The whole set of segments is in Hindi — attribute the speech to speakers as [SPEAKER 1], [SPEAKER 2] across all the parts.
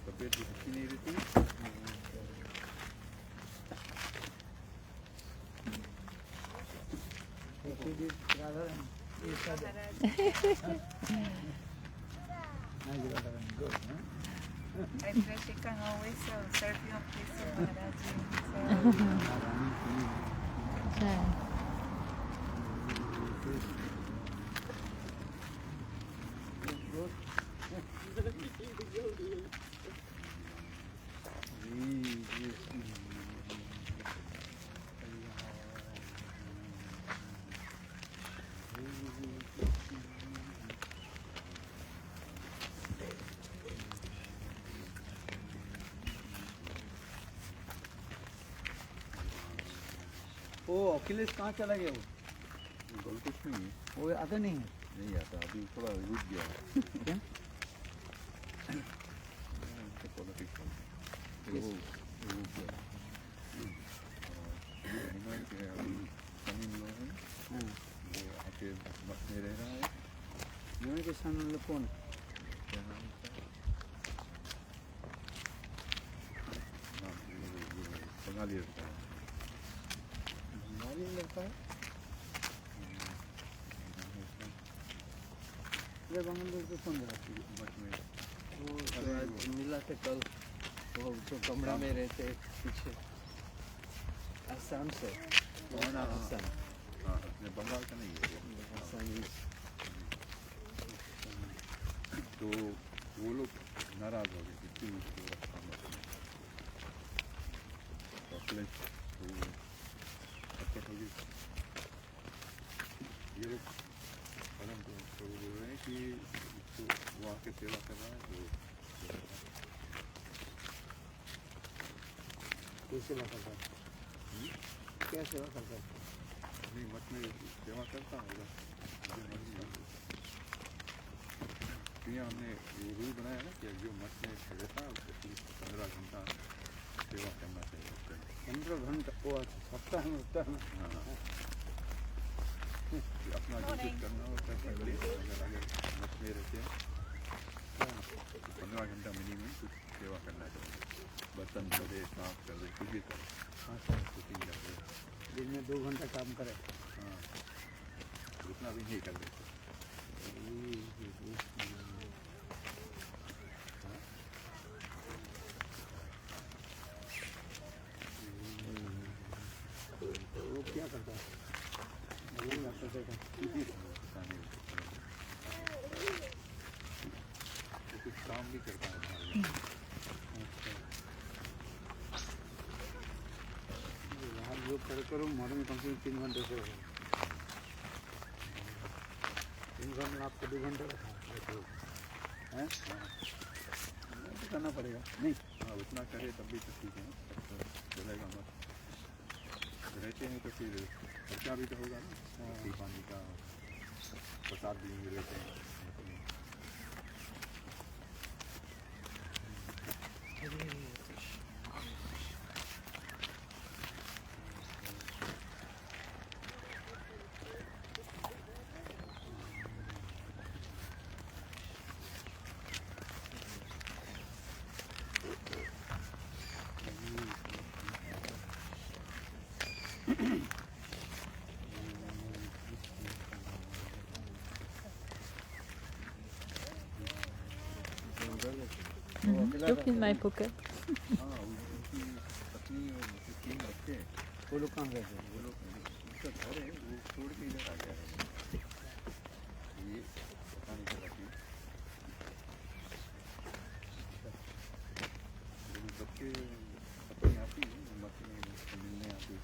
[SPEAKER 1] तबीयत भी अच्छी नहीं रहती।
[SPEAKER 2] Aí pratica always serve your place Maharaj.
[SPEAKER 3] ใช่
[SPEAKER 4] वो अखिलेश कहाँ चला गया वो?
[SPEAKER 1] गल कुछ नहीं है,
[SPEAKER 4] वो आता नहीं है।
[SPEAKER 1] नहीं आता, अभी थोड़ा रुक गया है।
[SPEAKER 4] क्या?
[SPEAKER 1] पॉलिटिक्स वो रुक गया। हिमाचल के अभी तमिल लोग हैं,
[SPEAKER 4] हाँ,
[SPEAKER 1] वो आके बस में रह रहा है।
[SPEAKER 4] नए किसान लोग कौन?
[SPEAKER 1] क्या नाम है उसका? नाम ये बंगाली लड़का है।
[SPEAKER 4] बंगाली लड़का है।
[SPEAKER 1] नाम है उसका,
[SPEAKER 4] ये बंगाली लड़का कौन रहती है?
[SPEAKER 1] मठ में
[SPEAKER 4] वो आज मिला थे कल, वो जो कमरा में रहते पीछे, असम से।
[SPEAKER 1] हाँ, हाँ,
[SPEAKER 4] असम,
[SPEAKER 1] हाँ, ये बंगाल का नहीं है वो।
[SPEAKER 4] असम
[SPEAKER 1] तो वो लोग नाराज हो गए कि क्यों उसको रखा मत। तो अखिलेश तो अटपट हो गई। ये लोग परम तो बोल रहे हैं कि उसको वो आके सेवा कर रहा है तो
[SPEAKER 4] कोई सेवा करता है? क्या सेवा करता है?
[SPEAKER 1] नहीं मठ में सेवा करता होगा। मुझे नहीं मालूम। तो यहाँ हमने ये रूल बनाया ना कि जो मठ में रहता है उसको 15 घंटा सेवा करना चाहिए उसका।
[SPEAKER 4] 15 घंटा? वो सप्ताह में होता है।
[SPEAKER 1] हाँ, कि अपना जो कुछ करना हो कर सकते हैं। अगर मठ में रहते हैं तो 15 घंटा मिनिमम कुछ सेवा करना चाहिए। बर्तन धो दे, साफ कर दे, कुछ भी करे,
[SPEAKER 4] हाँ सर,
[SPEAKER 1] कुकिंग कर दे।
[SPEAKER 4] दिन में 2 घंटा काम करे।
[SPEAKER 1] हाँ, उतना भी नहीं कर देते।
[SPEAKER 4] वो क्या करता है? वो डॉक्टर से
[SPEAKER 1] पता नहीं उसको। वो कुछ काम भी करता है हमारे लिए।
[SPEAKER 4] यहाँ जो करो मॉर्निंग कम से कम 3 घंटे से हो। 3 घंटे में आपको 2 घंटे रखा है, तो करना पड़ेगा नहीं?
[SPEAKER 1] हाँ, उतना करे तब भी तो ठीक है, तब तो चलेगा मत। रहते हैं तो फिर खर्चा भी तो होगा ना, रोटी पानी का, प्रसाद भी रहते हैं।
[SPEAKER 3] Look in my pocket.
[SPEAKER 1] हाँ, उनकी पत्नी और उनके 3 बच्चे,
[SPEAKER 4] वो लोग कहाँ गए थे?
[SPEAKER 1] वो लोग उसका घर है, वो छोड़ के इधर आ गया है। ये पता नहीं चला क्यों। लेकिन बच्चे पत्नी आती है, मत में उसको मिलने आती है।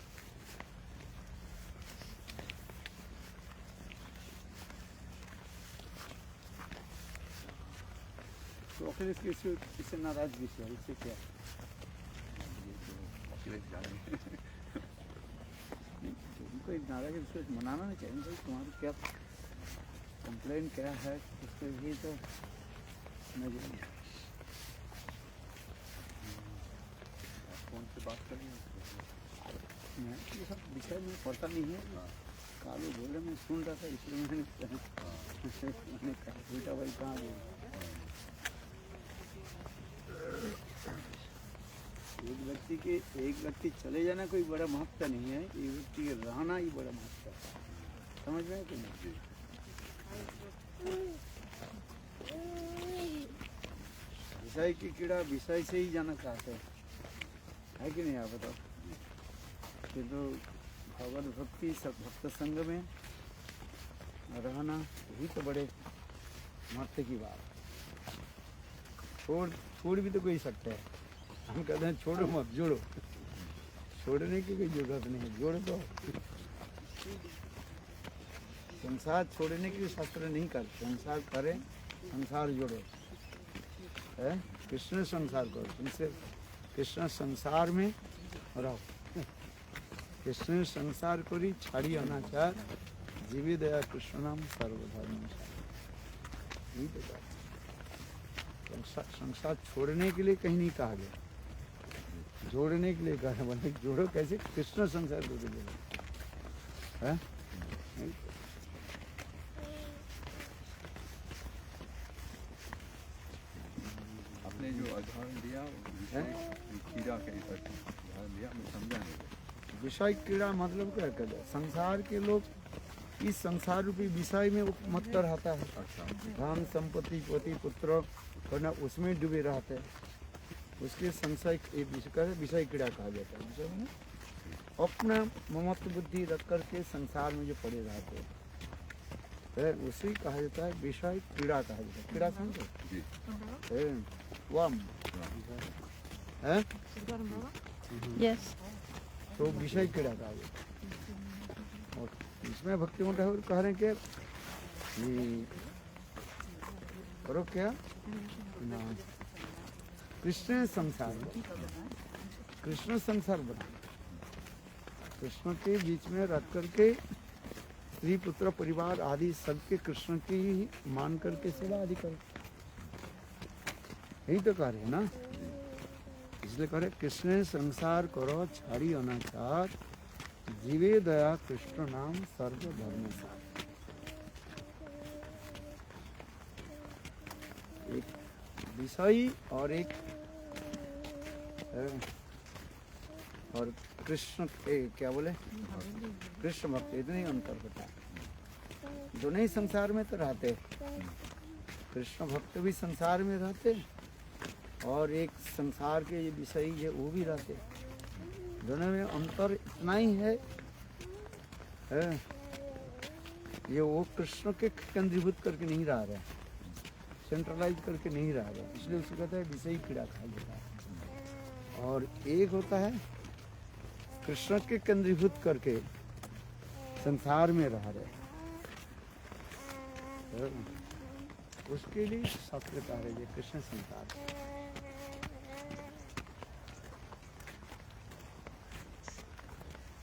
[SPEAKER 4] तो अखिलेश की इससे नाराजगी से इससे क्या?
[SPEAKER 1] ये तो अखिलेश जाने।
[SPEAKER 4] उनको एक नाराजगी से मनाना नहीं चाहिए भाई, तुम्हारी क्या कंप्लेन क्या है उसके लिए तो मैं
[SPEAKER 1] फोन से बात करिए।
[SPEAKER 4] ये सब विषय में पता नहीं है।
[SPEAKER 1] हाँ,
[SPEAKER 4] कालू बोले मैं सुन रहा था इसलिए मैंने कहा बेटा भाई कहाँ गए? एक व्यक्ति चले जाना कोई बड़ा महत्व नहीं है, एक व्यक्ति के रहना ही बड़ा महत्व है। समझ में आया कि नहीं? विषय की कीड़ा विषय से ही जाना चाहते हैं, है कि नहीं? आप बताओ। किंतु भगवत भक्ति सब भक्त संग में रहना यही तो बड़े महत्व की बात है। छोड़ भी तो कोई सकता है, हम कहते हैं छोड़ो मत जोड़ो, छोड़ने की कोई जरूरत नहीं है, जोड़ो तो। संसार छोड़ने की शास्त्र नहीं करते, संसार करे संसार जोड़ो, है कृष्ण संसार करो, तुमसे कृष्ण संसार में रहो। कृष्ण संसार करी छाड़ी अनाचार, जीवी दया कृष्ण नाम सर्वधर्म। यही तो बात। संसार छोड़ने के लिए कहीं नहीं कहा गया, जोड़ने के लिए कहा। बोले जोड़ो कैसे? कृष्ण संसार को जोड़ो, है?
[SPEAKER 1] आपने जो उदाहरण दिया कीड़ा के उदाहरण दिया, मैं समझा नहीं।
[SPEAKER 4] विषय कीड़ा मतलब क्या कहते हैं? संसार के लोग इस संसार रूपी विषय में मत रहता है। धन संपत्ति पति पुत्र करना, उसमें डूबे रहते हैं। उसके संशय विषय कीड़ा कहा जाता है। विषय में अपना ममत्व बुद्धि रख करके संसार में जो पड़े रहते हैं, उसे कहा जाता है विषय कीड़ा कहा जाता है। कीड़ा समझो? वम है
[SPEAKER 3] Yes.
[SPEAKER 4] तो विषय कीड़ा कहा जाता है। और इसमें भक्ति ठाकुर कह रहे हैं कि करो क्या ना, कृष्ण संसार बना, कृष्ण के बीच में रख करके स्त्री पुत्र परिवार आदि सबके कृष्ण की ही मान करके सेवा आदि करो। यही तो कह रहे हैं ना, इसलिए कह रहे कृष्ण संसार करो छाड़ी अनाचार, जीवे दया कृष्ण नाम सर्व धर्म सार। एक विषय और एक और कृष्ण क्या बोले कृष्ण भक्त, इतने ही अंतर होता है। दोनों ही संसार में तो रहते, कृष्ण भक्त भी संसार में रहते और एक संसार के ये विषय है वो भी रहते। दोनों में अंतर इतना ही है, ये वो कृष्ण के केंद्रीभूत करके नहीं रह रहे, सेंट्रलाइज करके नहीं रह रहे, इसलिए उसे कहता है विषयी कीड़ा कहा जाता है। और एक होता है कृष्ण के केंद्रीभूत करके संसार में रह रहे, उसके लिए शास्त्र कह रहे हैं कृष्ण संसार।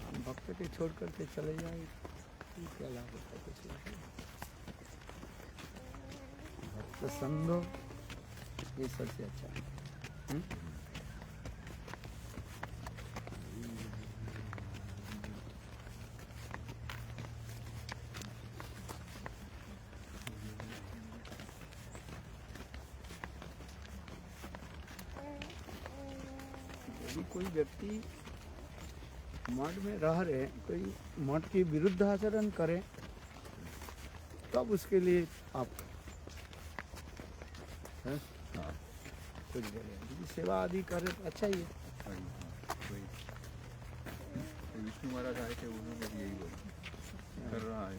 [SPEAKER 4] हम भक्त के छोड़ करके चले जाए क्या लाभ होता है? कुछ लाभ नहीं। भक्त संग ये सबसे अच्छा है। यदि कोई व्यक्ति मठ में रह रहे, कोई मठ के विरुद्ध आचरण करे, तब उसके लिए आप कुछ बोले। यदि सेवा आदि करे तो अच्छा ही है।
[SPEAKER 1] विष्णु महाराज आए थे, उन्होंने भी यही बोला, कर रहा है।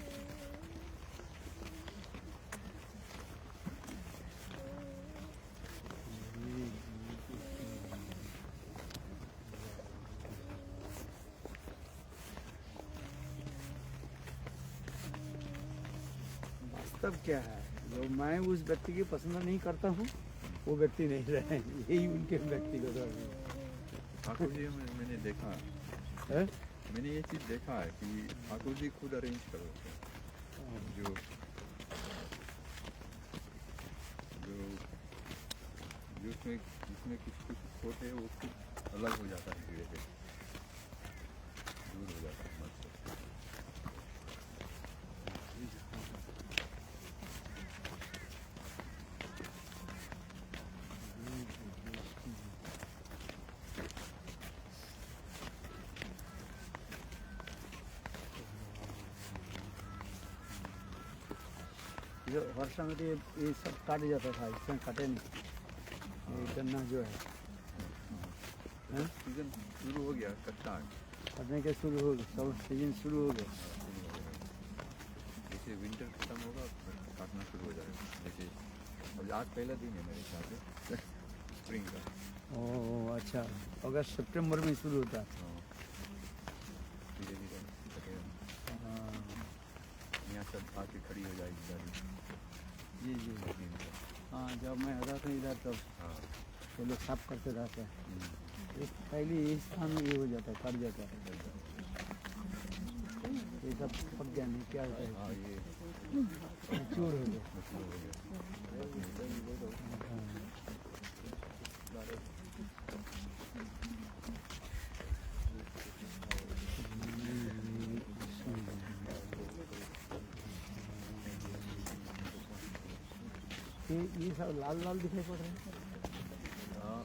[SPEAKER 4] वास्तव क्या है, जो मैं उस व्यक्ति की पसंद नहीं करता हूँ वो व्यक्ति नहीं रहे, यही उनके व्यक्तिगत है।
[SPEAKER 1] ठाकुर जी मैंने देखा
[SPEAKER 4] है?
[SPEAKER 1] मैंने ये चीज़ देखा है कि ठाकुर जी खुद अरेंज करो, जो उसमें कुछ होते वो कुछ अलग हो जाता है, धीरे धीरे दूर हो जाता है मत से।
[SPEAKER 4] जो वर्षा में तो ये सब काट जाता था, इसमें कटे नहीं। ये गन्ना जो है
[SPEAKER 1] सीजन शुरू हो गया, कटता है।
[SPEAKER 4] कटने के शुरू हो गए, सब सीजन शुरू हो गए।
[SPEAKER 1] जैसे विंटर खत्म होगा काटना शुरू हो जाएगा। जैसे अब आज पहला दिन है मेरे ख्याल से स्प्रिंग का।
[SPEAKER 4] ओह अच्छा, अगस्त सितंबर में शुरू होता है।
[SPEAKER 1] धीरे धीरे कटेगा।
[SPEAKER 4] हाँ,
[SPEAKER 1] यहाँ सब आके खड़ी हो जाएगी गाड़ी।
[SPEAKER 4] जी जी।
[SPEAKER 1] दिन का।
[SPEAKER 4] हाँ, जब मैं आता था इधर तब
[SPEAKER 1] हाँ।
[SPEAKER 4] वो लोग साफ करते रहते हैं। एक पहले इस स्थान में ये हो जाता है, कट जाता है। ये सब पक गया नहीं, क्या होता
[SPEAKER 1] हाँ
[SPEAKER 4] है,
[SPEAKER 1] ये
[SPEAKER 4] चूर हो गया।
[SPEAKER 1] शुरू हो गया।
[SPEAKER 4] ये सब लाल लाल दिखाई पड़ रहे हैं।
[SPEAKER 1] हाँ,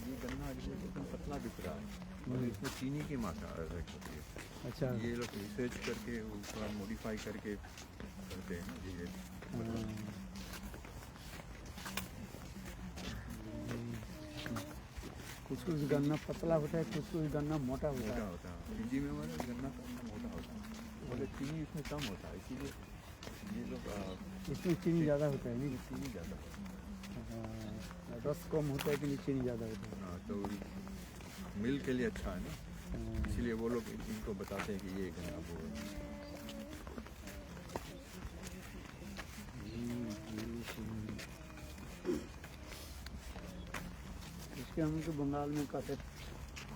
[SPEAKER 1] ये गन्ना जो एकदम पतला दिख रहा है और इसमें चीनी की मात्रा अधिक होती है।
[SPEAKER 4] अच्छा,
[SPEAKER 1] ये लोग रिसर्च करके वो थोड़ा मॉडिफाई करके करते हैं ये।
[SPEAKER 4] कुछ कुछ गन्ना पतला होता है, कुछ कुछ गन्ना मोटा होता
[SPEAKER 1] मोटा
[SPEAKER 4] है।
[SPEAKER 1] होता है। फिजी में हमारा गन्ना का मोटा होता है, बोले चीनी इसमें कम होता है, इसीलिए ये लोग
[SPEAKER 4] इसमें चीनी ज़्यादा होता है नहीं?
[SPEAKER 1] चीनी ज़्यादा।
[SPEAKER 4] हाँ, रस कम होता है कि नहीं, चीनी ज़्यादा होता है।
[SPEAKER 1] हाँ, तो मिल के लिए अच्छा है ना,
[SPEAKER 4] हाँ,
[SPEAKER 1] इसीलिए वो लोग इनको बताते हैं कि ये गन्ना वो है।
[SPEAKER 4] इसके हम तो बंगाल में कहते हैं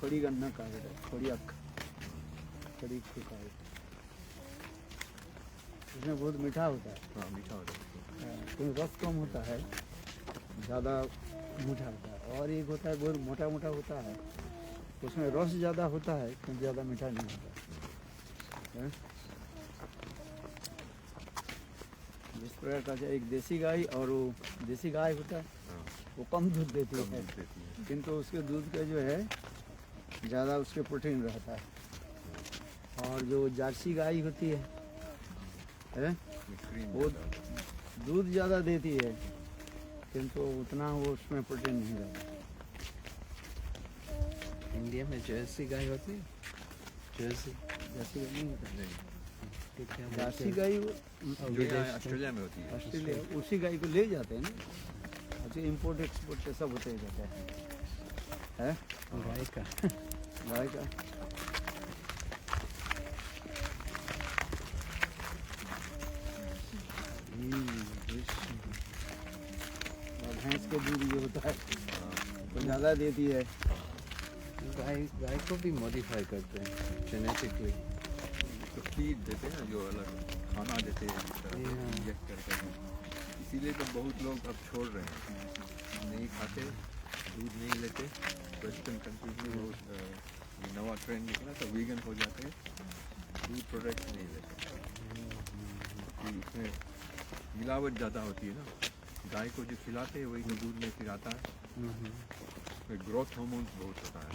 [SPEAKER 4] खड़ी गन्ना कहते हैं, खड़ी अख, खड़ी का। इसमें बहुत मीठा होता है,
[SPEAKER 1] हाँ, मीठा होता है।
[SPEAKER 4] क्योंकि रस कम होता है, ज़्यादा मीठा होता है। और एक होता है बहुत मोटा मोटा होता है, उसमें रस ज़्यादा होता है क्योंकि ज़्यादा मीठा नहीं होता है। जिस प्रकार का जो एक देसी गाय और वो देसी गाय होता है,
[SPEAKER 1] हाँ,
[SPEAKER 4] वो कम दूध देती
[SPEAKER 1] कम
[SPEAKER 4] है,
[SPEAKER 1] दूध देती है।
[SPEAKER 4] किंतु उसके दूध का जो है ज़्यादा उसके प्रोटीन रहता है। और जो जर्सी गाय होती है
[SPEAKER 1] क्रीम
[SPEAKER 4] वो
[SPEAKER 1] ज़्यादा होता है।
[SPEAKER 4] दूध ज़्यादा देती है, किंतु उतना वो उसमें प्रोटीन नहीं रहता।
[SPEAKER 5] इंडिया में जर्सी गाय होती है। जर्सी
[SPEAKER 4] जर्सी गाय नहीं होता।
[SPEAKER 1] नहीं,
[SPEAKER 5] तो क्या
[SPEAKER 4] जर्सी गाय
[SPEAKER 1] जो यहाँ ऑस्ट्रेलिया में होती है।
[SPEAKER 4] ऑस्ट्रेलिया उसी गाय को ले जाते हैं ना। अच्छा, इम्पोर्ट एक्सपोर्ट से सब होते ही रहता है
[SPEAKER 5] गाय का
[SPEAKER 4] गाय का। और भैंस के दूध ये होता है तो ज़्यादा देती है।
[SPEAKER 5] गाय को भी मॉडिफाई करते हैं जेनेटिकली।
[SPEAKER 1] तो फीड देते हैं ना, जो अलग खाना देते हैं, इंजेक्ट करते हैं। इसीलिए तो बहुत लोग अब छोड़ रहे हैं, नहीं खाते, दूध नहीं लेते। वेस्टर्न कंट्रीज में बहुत ये नवा ट्रेंड निकला तो वीगन हो जाते हैं, दूध प्रोडक्ट नहीं लेते। कि इसमें मिलावट ज़्यादा होती है ना, गाय को जो खिलाते हैं वही तो दूध में फिर आता है। उसमें ग्रोथ हार्मोन्स बहुत होता है।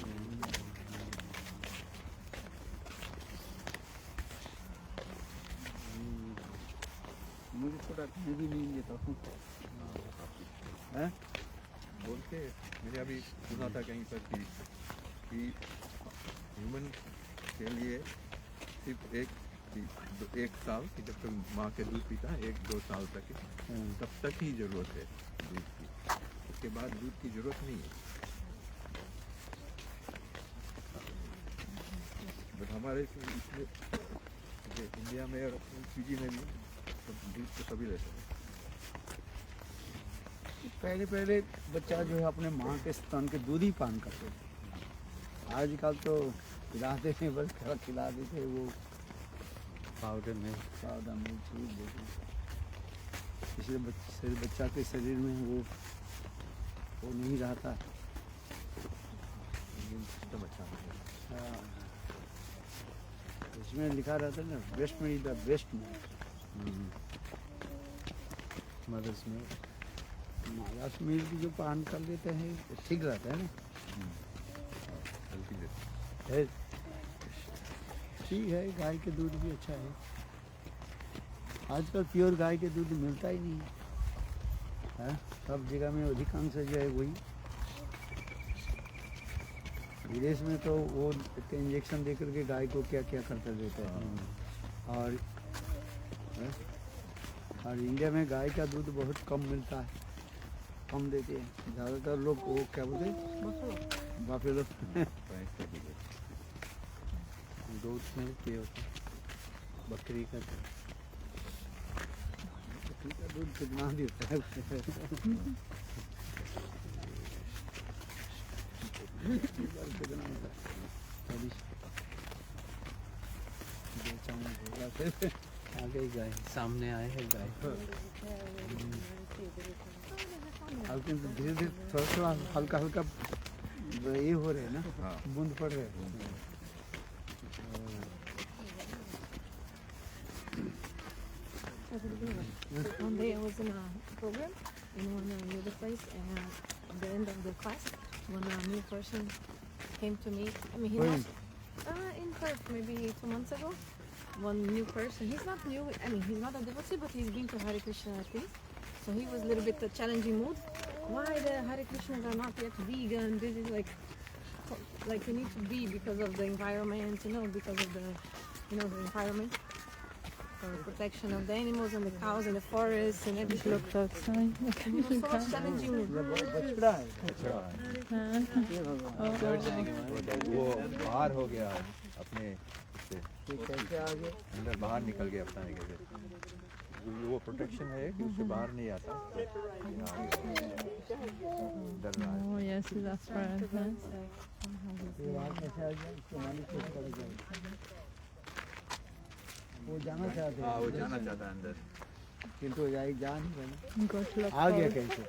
[SPEAKER 4] मुझे थोड़ा मैं भी नहीं लेता हूँ।
[SPEAKER 1] बोल के मैंने अभी सुना था कहीं पर कि ह्यूमन के लिए सिर्फ एक साल कि जब तक माँ के दूध पीता है 1-2 साल तक तब तक ही ज़रूरत है दूध की, उसके बाद दूध की ज़रूरत नहीं है। बट हमारे इसमें इंडिया में और पीजी में भी दूध तो सभी लेते हैं।
[SPEAKER 4] पहले बच्चा जो है अपने माँ के स्तन के दूध ही पान करते थे। आजकल तो खिलाते हैं, बस खिला देते वो
[SPEAKER 5] पाउडर में
[SPEAKER 4] सादा मिर्च देते, इसलिए बच्चा के शरीर में वो नहीं रहता।
[SPEAKER 1] इम्यून सिस्टम अच्छा है।
[SPEAKER 4] हाँ, इसमें लिखा रहता है ना, ब्रेस्ट में is the best milk.
[SPEAKER 5] Mothers में
[SPEAKER 4] मालास मिल्क जो पान कर लेते हैं तो ठीक रहता है ना।
[SPEAKER 1] हल्की देते हैं।
[SPEAKER 4] है ठीक है, गाय के दूध भी अच्छा है। आजकल प्योर गाय के दूध मिलता ही नहीं है, सब जगह में अधिकांश जो है वही। विदेश में तो वो इंजेक्शन दे करके गाय को क्या क्या करते देते हैं। और इंडिया में गाय का दूध बहुत कम मिलता है, कम देते हैं। ज़्यादातर लोग वो क्या बोलते हैं, बाफेलो।
[SPEAKER 5] दूध मिलती होता बकरी का दूध।
[SPEAKER 4] बकरी का दूध कितना देता है कितना होता है?
[SPEAKER 5] आ गई गाय, सामने आए हैं गाय।
[SPEAKER 4] हल्के धीरे धीरे थोड़ा थोड़ा हल्का हल्का ये हो रहे हैं ना,
[SPEAKER 1] हाँ।
[SPEAKER 4] बूंद पड़ रहे हैं।
[SPEAKER 3] One day I was in a program in one yoga place, and at the end of the class, one new person came to me. I mean, he
[SPEAKER 4] When?
[SPEAKER 3] was in Perth maybe 2 months ago. One new person. He's not new. I mean, he's not a devotee, but he's been to Hare Krishna things. So he was a little bit challenging mood. Why the Hare Krishnas are not yet vegan? This is like you need to be because of the environment, because of the environment. For protection of the animals and the cows and the forests and everything.
[SPEAKER 6] Looked outside.
[SPEAKER 3] He was so much challenging mood.
[SPEAKER 4] बछड़ा है ये भगवान,
[SPEAKER 5] वो बाहर हो गया अपने से,
[SPEAKER 4] ये कैसे आ गए?
[SPEAKER 5] अंदर बाहर निकल गया अपना निकल गया। वो प्रोटेक्शन है कि उससे बाहर नहीं आता। डर रहा है।
[SPEAKER 6] Oh yes, that's right.
[SPEAKER 4] ये बाहर कैसे आ गया? इसको मालिक को पड़ गया। वो जाना चाहते
[SPEAKER 1] हाँ,
[SPEAKER 4] हैं,
[SPEAKER 1] वो जाना चाहता है अंदर।
[SPEAKER 4] किंतु जा नहीं रहे।
[SPEAKER 6] Got locked
[SPEAKER 4] आ गया
[SPEAKER 6] out.
[SPEAKER 4] कैसे?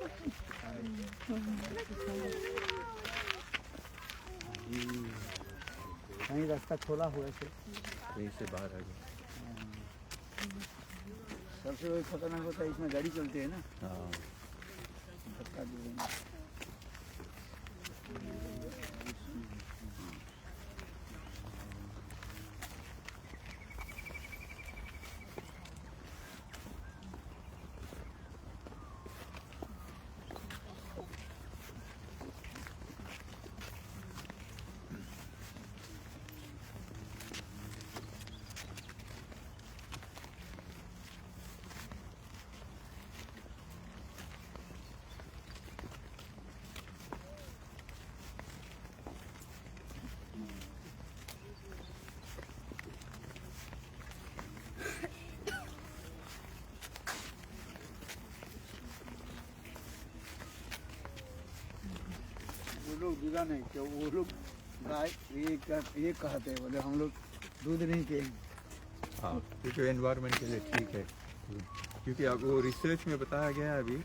[SPEAKER 4] कहीं रास्ता खोला हुआ है
[SPEAKER 5] कहीं से बाहर आ गया।
[SPEAKER 4] सबसे बड़ी खतरनाक होता है, इसमें गाड़ी चलती है ना,
[SPEAKER 5] हाँ,
[SPEAKER 4] धक्का दे देना। वो लोग दूधा नहीं क्या, वो लोग गाय ये कहते हैं, बोले हम लोग दूध नहीं पिएंगे।
[SPEAKER 1] हाँ, क्योंकि एनवायरनमेंट के लिए ठीक है। क्योंकि अब वो रिसर्च में बताया गया है अभी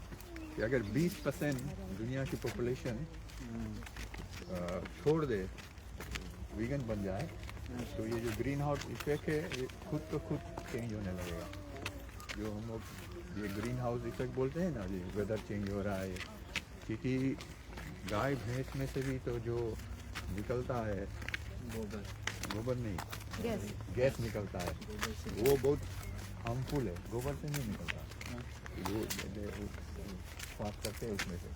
[SPEAKER 1] कि अगर 20% दुनिया की पॉपुलेशन छोड़ दे, वीगन बन जाए, तो ये जो ग्रीन हाउस इफेक्ट है ये खुद चेंज होने लगेगा। जो हम लोग ये ग्रीन हाउस इफेक्ट बोलते हैं ना, ये वेदर चेंज हो रहा है, क्योंकि गाय भैंस में से भी तो जो निकलता है गोबर नहीं,
[SPEAKER 3] Yes.
[SPEAKER 1] गैस निकलता है, वो बहुत हार्मफुल है। गोबर से नहीं निकलता, वो पास करते हैं उसमें से,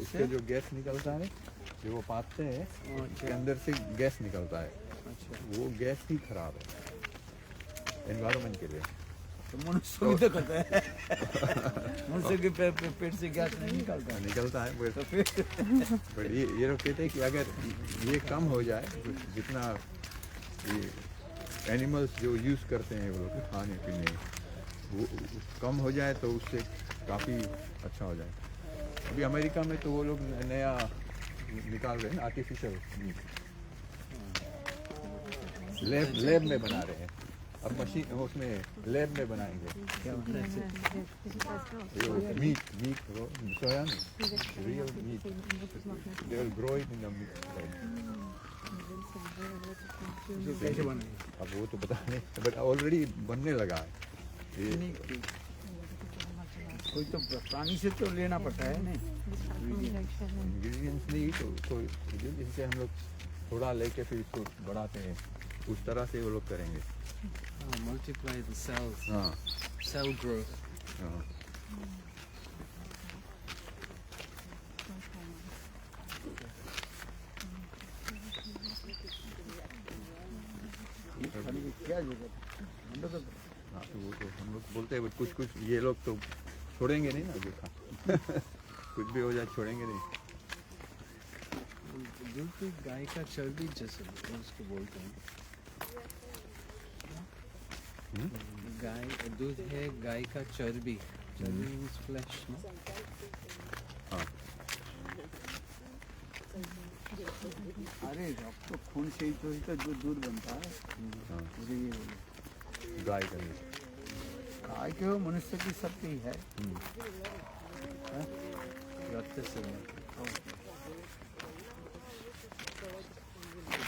[SPEAKER 1] उससे जो गैस निकलता है, जो वो पाते हैं उसके अंदर से गैस निकलता है। वो गैस ही खराब है एनवायरनमेंट के लिए।
[SPEAKER 4] तो मनुष्य भी तो करता है। मनुष्य के पेट से गैस नहीं निकलता है।
[SPEAKER 1] निकलता है बट ये लोग कहते हैं कि अगर ये कम हो जाए, जितना ये एनिमल्स जो यूज़ करते हैं वो लोग खाने पीने, वो कम हो जाए तो उससे काफ़ी अच्छा हो जाए। अभी अमेरिका में तो वो लोग नया निकाल रहे हैं आर्टिफिशियल मीट, लैब में बना रहे हैं। अब मशीन उसमें लैब में बनाएंगे meat soya real meat, they will grow it in the meat.
[SPEAKER 4] कैसे बने?
[SPEAKER 1] अब वो तो पता नहीं, बट ऑलरेडी बनने लगा है ये।
[SPEAKER 4] कोई तो प्राणी से तो लेना पड़ता है नहीं,
[SPEAKER 1] इंग्रेडिएंट्स नहीं तो जिनसे हम लोग थोड़ा लेके फिर इसको बढ़ाते हैं। उस तरह से वो लोग करेंगे।
[SPEAKER 5] multiply the cells,
[SPEAKER 1] हाँ
[SPEAKER 5] cell growth.
[SPEAKER 1] हाँ
[SPEAKER 4] ये खाने की क्या जरूरत है? हम लोग तो
[SPEAKER 1] हाँ, तो वो तो हम लोग बोलते हैं कुछ कुछ ये लोग तो छोड़ेंगे नहीं ना जूठा कुछ भी हो जाए छोड़ेंगे नहीं।
[SPEAKER 5] दूध की गाय का चर्बी जैसे उसको बोलते हैं। गाय दूध है गाय का चर्बी, चर्बी मीन्स फ्लैश ना।
[SPEAKER 1] हाँ
[SPEAKER 4] अरे रक्त तो खून से ही तो जो दूध बनता है।
[SPEAKER 1] हाँ
[SPEAKER 4] मुझे ये बोलो
[SPEAKER 1] गाय का नहीं।
[SPEAKER 4] गाय के हो मनुष्य की शक्ति है।
[SPEAKER 5] रक्त से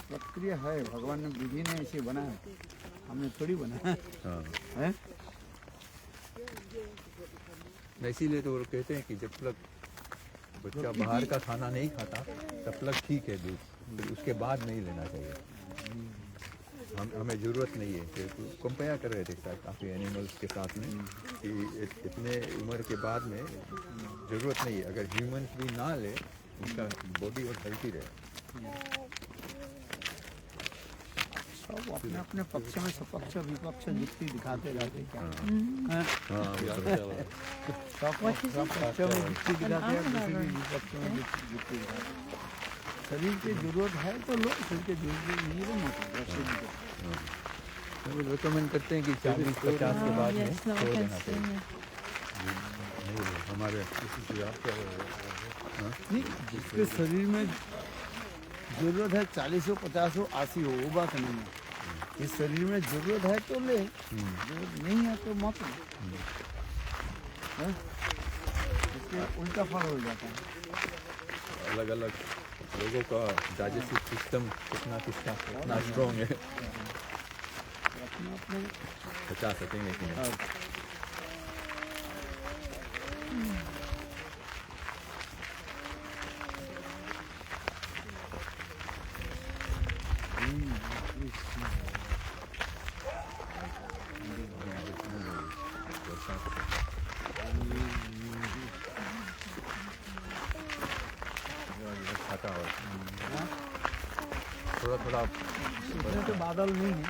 [SPEAKER 4] प्रक्रिया है, भगवान ने विधि ने ऐसे बनाया, हमने थोड़ी बनाया
[SPEAKER 1] हाँ
[SPEAKER 4] है।
[SPEAKER 1] इसीलिए तो वो लोग कहते हैं कि जब तक बच्चा बाहर का खाना नहीं खाता तब तक ठीक है दूध, फिर उसके बाद नहीं लेना चाहिए। हमें ज़रूरत नहीं है कि कंपेयर कर रहे थे शायद काफ़ी एनिमल्स के साथ में कि इतने उम्र के बाद में ज़रूरत नहीं है, अगर ह्यूमंस भी ना ले उनका बॉडी और हेल्थी रहे।
[SPEAKER 4] सब अपने अपने पक्ष में सपक्ष विपक्ष युक्ति दिखाते रहते क्या
[SPEAKER 1] हाँ
[SPEAKER 4] हैं?
[SPEAKER 1] हाँ
[SPEAKER 4] सब पक्ष में युक्ति दिखाते हैं, किसी भी विपक्ष में युक्ति दिखाते हैं। शरीर की जरूरत है तो लो, शरीर की जरूरत नहीं है तो वैसे भी करो।
[SPEAKER 1] वो रिकमेंड करते हैं कि 40-50 के बाद में
[SPEAKER 3] Yes, no, I
[SPEAKER 1] छोड़
[SPEAKER 3] can
[SPEAKER 1] देना
[SPEAKER 3] see.
[SPEAKER 1] चाहिए।
[SPEAKER 3] Yeah.
[SPEAKER 1] नहीं बोलो, हमारे
[SPEAKER 4] नहीं, जिसके शरीर में जरूरत है 40 हो 50 हो 80 हो वो बात नहीं है। इस शरीर में जरूरत है तो ले, जरूरत नहीं है तो मत ले। हैं? इसके उल्टा फल हो जाता है।
[SPEAKER 1] अलग अलग लोगों का डाइजेस्टिव सिस्टम कितना स्ट्रॉन्ग है,
[SPEAKER 4] अपने अपने
[SPEAKER 1] बचा सकेंगे कि नहीं। खाता हो थोड़ा थोड़ा
[SPEAKER 4] इसमें तो बादल नहीं है।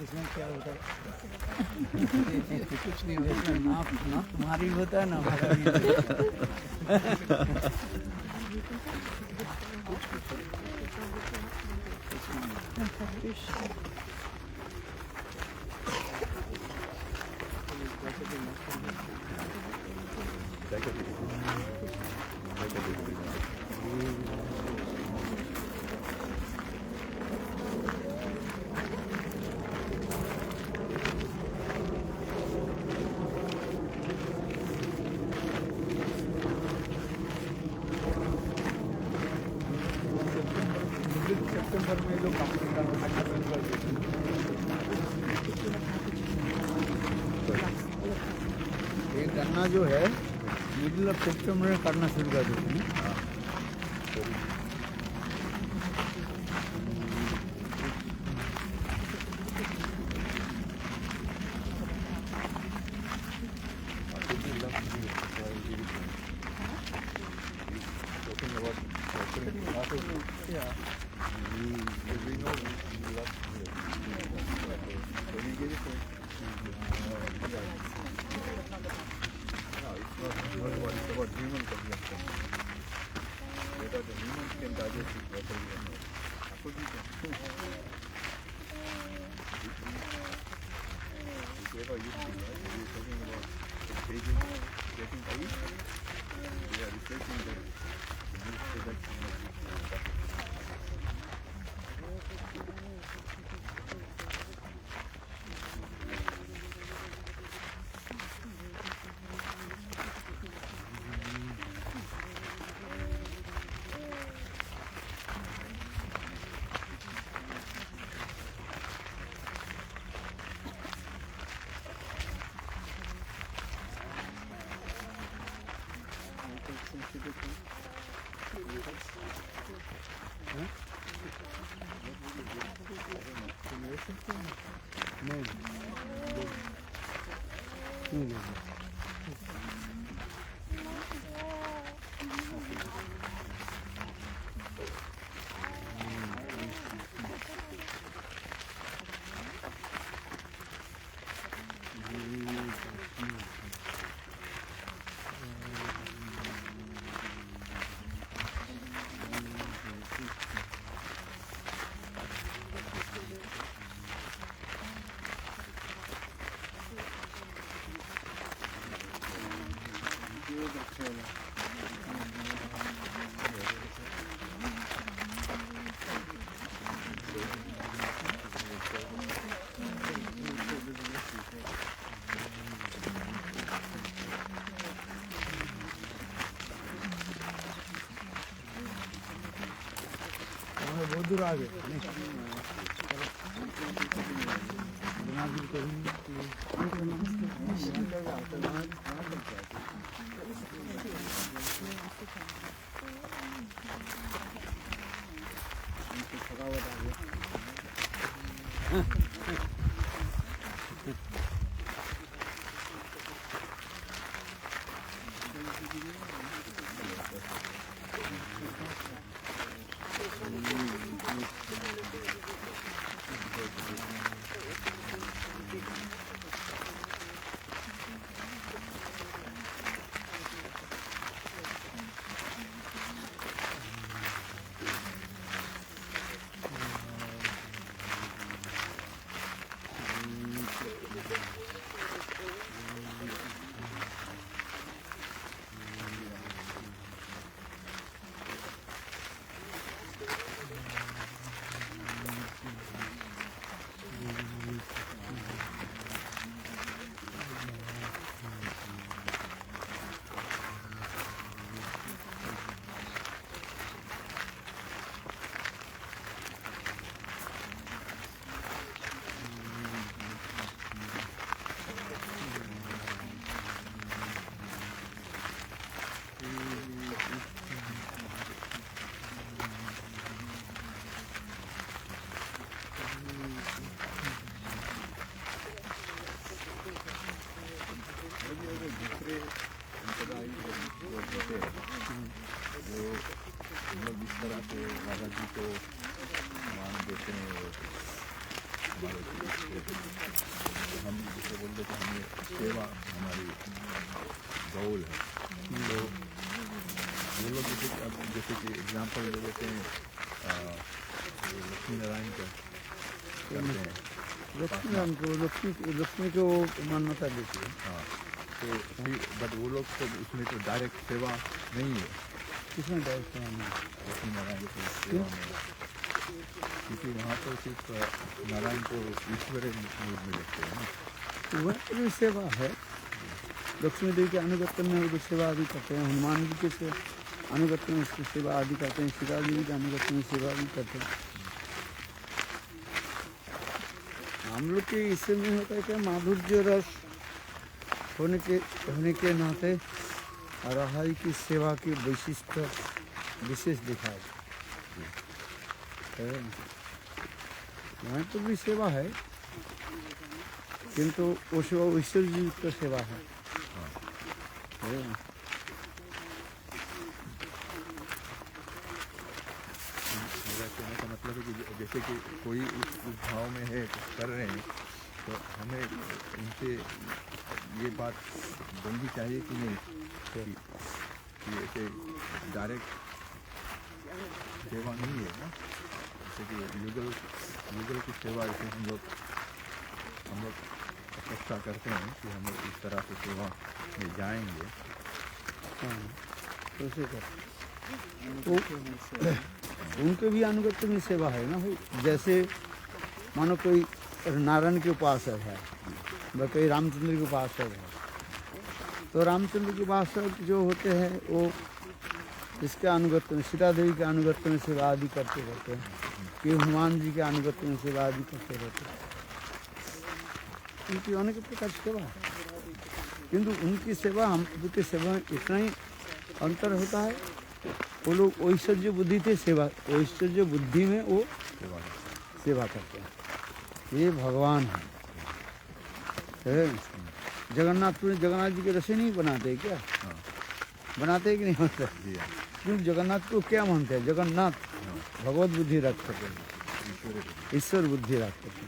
[SPEAKER 4] इसमें क्या होता है? कुछ नहीं होता, ना तुम्हारी होता है ना हमारा भी होता है। सितंबर में लोग कंपनी का करना शुरू कर देते हैं। ये गन्ना जो है मिडिल ऑफ सितंबर में करना शुरू कर देते हैं। बहुत दूर आ गए
[SPEAKER 1] दूसरे संप्रदाय जो होते हैं जो हम लोग इस तरह से राधा जी को मान देते हैं और हम जिसे बोलते हैं हमें सेवा हमारी गोल है तो वो लोग जैसे कि एग्जाम्पल ले लेते हैं लक्ष्मी नारायण का करते हैं
[SPEAKER 4] लक्ष्मी को मान्यता देती है।
[SPEAKER 1] हाँ तो बट वो लोग तो उसमें तो डायरेक्ट सेवा नहीं है
[SPEAKER 4] किसमें डायरेक्ट सेवा नहीं
[SPEAKER 1] लक्ष्मी नारायण की सेवा में क्योंकि वहाँ तो सिर्फ नारायण को ईश्वर रूप में देखते हैं ना
[SPEAKER 4] तो वह भी सेवा है। लक्ष्मी देवी के अनुगत्य में वो सेवा आदि करते हैं, हनुमान जी के अनुगत्य में उसकी सेवा आदि करते हैं, सीता देवी के अनुगत्य में सेवा भी करते हैं। हम लोग के इसमें होता है क्या माधुर्य रस होने के नाते राधाई की सेवा की वैशिष्ट विशेष दिखाई यहाँ तो भी सेवा है किंतु वो सेवा ईश्वर जी की सेवा है।
[SPEAKER 1] मेरा कहने का मतलब है कि जैसे कि कोई उस भाव में है कर रहे हैं तो हमें उनसे ये बात बननी चाहिए कि नहीं कि ऐसे डायरेक्ट सेवा नहीं है ना जैसे कि लीगल की सेवा ऐसे हम लोग अपेक्षा करते हैं कि हम लोग इस तरह से सेवा में जाएंगे।
[SPEAKER 4] तो उनके भी अनुगत्य में सेवा है ना भाई। जैसे मानो कोई नारायण के उपासक है व कोई रामचंद्र के उपासक है तो रामचंद्र के उपासक जो होते हैं वो इसके अनुगत्य में सीता देवी के अनुगत्य में सेवा आदि करते रहते हैं कि हनुमान जी के अनुगत्य में सेवा आदि करते रहते हैं। उनकी अनेक प्रकार की सेवा है किंतु उनकी सेवा हम की सेवा में इतना ही अंतर होता है। वो लोग ऐश्वर्य बुद्धि थे, सेवा ऐश्वर्य बुद्धि में वो सेवा करते हैं। ये भगवान है। जगन्नाथपुर जगन्नाथ जी के रसे नहीं बनाते क्या? बनाते हैं कि नहीं बनते? क्यों जगन्नाथ को क्या मानते हैं? जगन्नाथ भगवत बुद्धि रख सके, ईश्वर बुद्धि रख सके।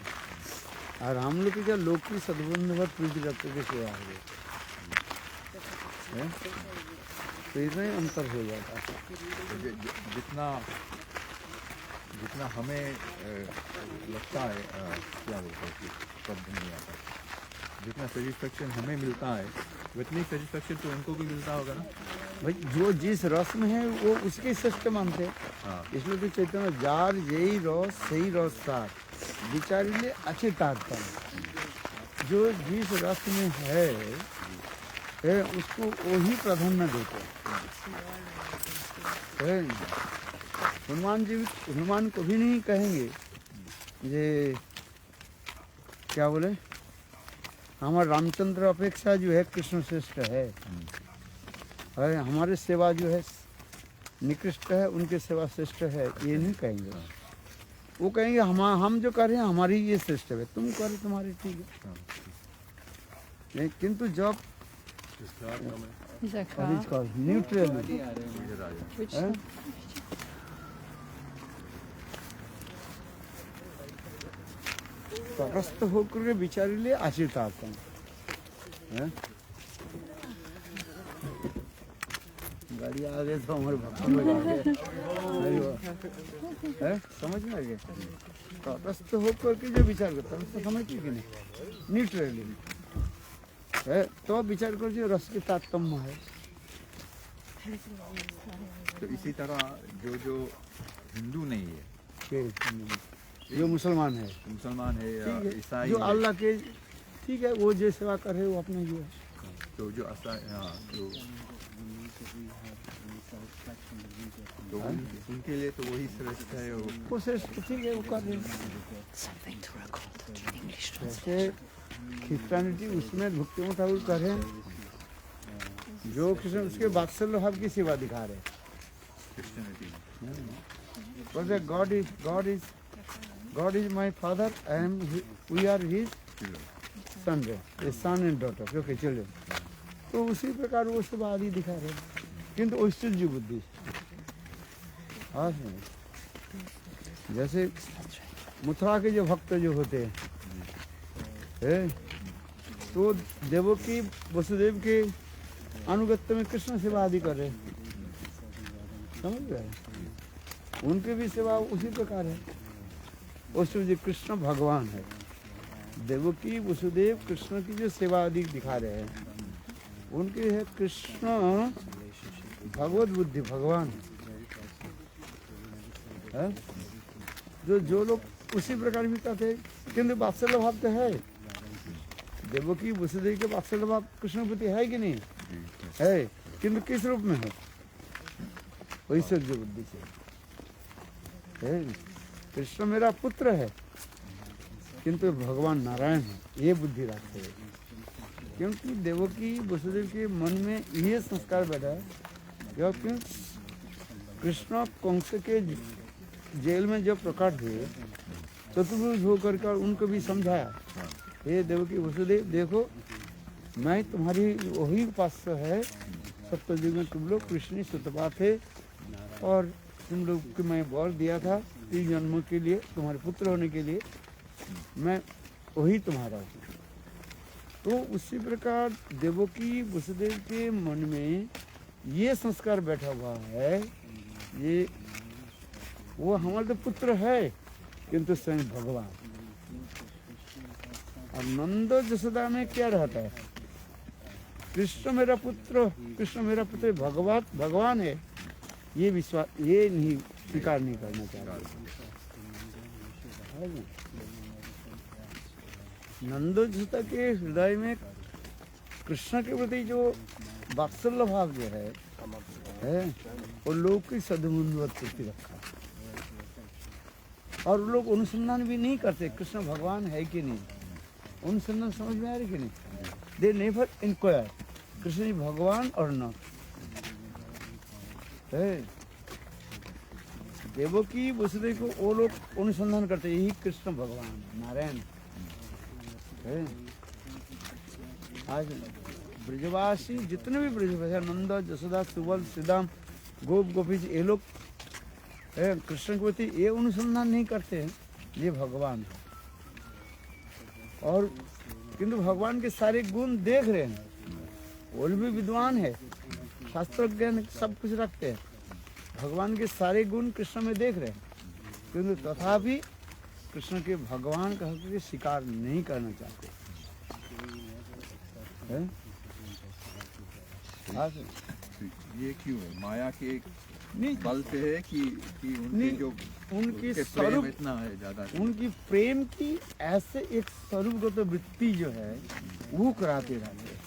[SPEAKER 4] और हम लोग की क्या लोग की सद्बंधवत प्रीति रख के सेवा हो गई, तो इतना ही अंतर हो जाता है।
[SPEAKER 1] जितना हमें लगता है क्या बोलते हैं कि शब्द नहीं आता, जितना सेटिस्फेक्शन हमें मिलता है उतनी सेटिस्फेक्शन तो उनको भी मिलता होगा ना
[SPEAKER 4] भाई। जो जिस रस में है वो उसके श्रेष्ठ मानते हैं।
[SPEAKER 1] हाँ।
[SPEAKER 4] इसलिए तो चैतन्य जार यही रस सही रस सार विचारी ले अच्छे तारतम। जो जिस रस में है उसको वही प्राधान्य देते हैं। हनुमान को भी नहीं कहेंगे ये क्या बोले, हमारे रामचंद्र अपेक्षा जो है कृष्ण श्रेष्ठ है। हमारे सेवा जो है निकृष्ट है, उनके सेवा श्रेष्ठ है, ये नहीं कहेंगे। वो कहेंगे हम जो कर रहे हैं हमारी ये श्रेष्ठ है, तुम कर रहे तुम्हारी ठीक है। नहीं, किंतु जब न्यूट्रल तटस्थ होकर के विचारी ले आचरित आता है। गाड़ी आ गए तो हमारे भक्तों में आ गए, समझ में आ गए। तटस्थ होकर के जो विचार करता है उसको समझती कि नहीं, न्यूट्रली है तो विचार कर जो रस के तारतम्य है।
[SPEAKER 1] तो इसी तरह जो हिंदू नहीं है,
[SPEAKER 4] जो मुसलमान है
[SPEAKER 1] या ईसाई
[SPEAKER 4] जो
[SPEAKER 1] है,
[SPEAKER 4] अल्लाह के ठीक है, वो जो सेवा कर रहे वो अपने जो है।
[SPEAKER 1] तो जो उनके लिए तो वही श्रेष्ठ है।
[SPEAKER 4] वो श्रेष्ठ ठीक है, वो कर रहे हैं। जैसे क्रिश्चियनिटी उसमें भक्ति ठाकुर कर रहे हैं, जो कृष्ण उसके वात्सल्य भाव की सेवा दिखा रहे हैं। God is my father, we are his son and daughter, okay, children. तो उसी प्रकार वो सब आदि दिखा रहे हैं, किंतु ऐश्वर्य बुद्धि। जैसे मथुरा के जो भक्त जो होते हैं तो देवकी वसुदेव के अनुगत्य में कृष्ण सेवा आदि कर रहे हैं, समझ गए? उनकी भी सेवा उसी प्रकार है। उसमें जो कृष्ण भगवान है, देवकी वसुदेव कृष्ण की जो सेवा आदि दिखा रहे हैं, उनके है कृष्ण भगवत बुद्धि भगवान है। जो लोग उसी प्रकार भी कहते हैं, किंतु वात्सल्य भाव तो है। देवकी वसुदेव के वात्सल्य भाव कृष्ण प्रति है कि नहीं है, किंतु किस रूप में है? ऐश्वर्य बुद्धि से है। कृष्ण मेरा पुत्र है किंतु भगवान नारायण है, ये बुद्धि रखते हैं। क्योंकि देवकी वसुदेव के मन में ये संस्कार बैठा है। क्योंकि कृष्ण कंस के जेल में जब प्रकट हुए चतुर्भुज होकर कर उनको भी समझाया, हे देवकी वसुदेव देखो, मैं तुम्हारी वही उपास्य है। सप्तयुग में तुम लोग कृष्ण सुतपा थे और तुम लोग को मैं वर दिया था 3 जन्मों के लिए, तुम्हारे पुत्र होने के लिए, मैं वही तुम्हारा हूँ। तो उसी प्रकार देवकी वसुदेव के मन में ये संस्कार बैठा हुआ है, ये वो हमारे तो पुत्र है किंतु स्वयं भगवान। और नंद जसोदा में क्या रहता है, कृष्ण मेरा पुत्र भगवान है, ये विश्वास ये नहीं स्वीकार नहीं करना चाहता। नंद जसोदा के हृदय में कृष्ण के प्रति जो वात्सल्य भाव जो है वो लोग की सद्बुद्धि प्रति रखा। और लोग अनुसंधान भी नहीं करते कृष्ण भगवान है कि नहीं, अनुसंधान समझ में आ रही कि नहीं। दे नेवर इंक्वायर कृष्ण भगवान और न, है। देवकी वसुदेव को वो लोग अनुसंधान करते, यही कृष्ण भगवान नारायण है। आज ब्रजवासी जितने भी ब्रजवासी नंद जसोदा सुबल श्रीदाम गोप गोपी ये लोग कृष्ण के प्रति ये अनुसंधान नहीं करते हैं ये भगवान है। और किंतु भगवान के सारे गुण देख रहे हैं, वो भी विद्वान है, शास्त्र ज्ञान सब कुछ रखते हैं, भगवान के सारे गुण कृष्ण में देख रहे हैं, किंतु तथापि कृष्ण के भगवान कह के स्वीकार नहीं करना चाहते हैं।
[SPEAKER 1] ये क्यों है? माया के
[SPEAKER 4] नहीं
[SPEAKER 1] बल से है कि उनके
[SPEAKER 4] नहीं,
[SPEAKER 1] जो
[SPEAKER 4] उनकी
[SPEAKER 1] प्रेम
[SPEAKER 4] स्वरूप
[SPEAKER 1] इतना है ज्यादा,
[SPEAKER 4] उनकी प्रेम की ऐसे एक स्वरूपगत वृत्ति जो है वो कराते रहते हैं।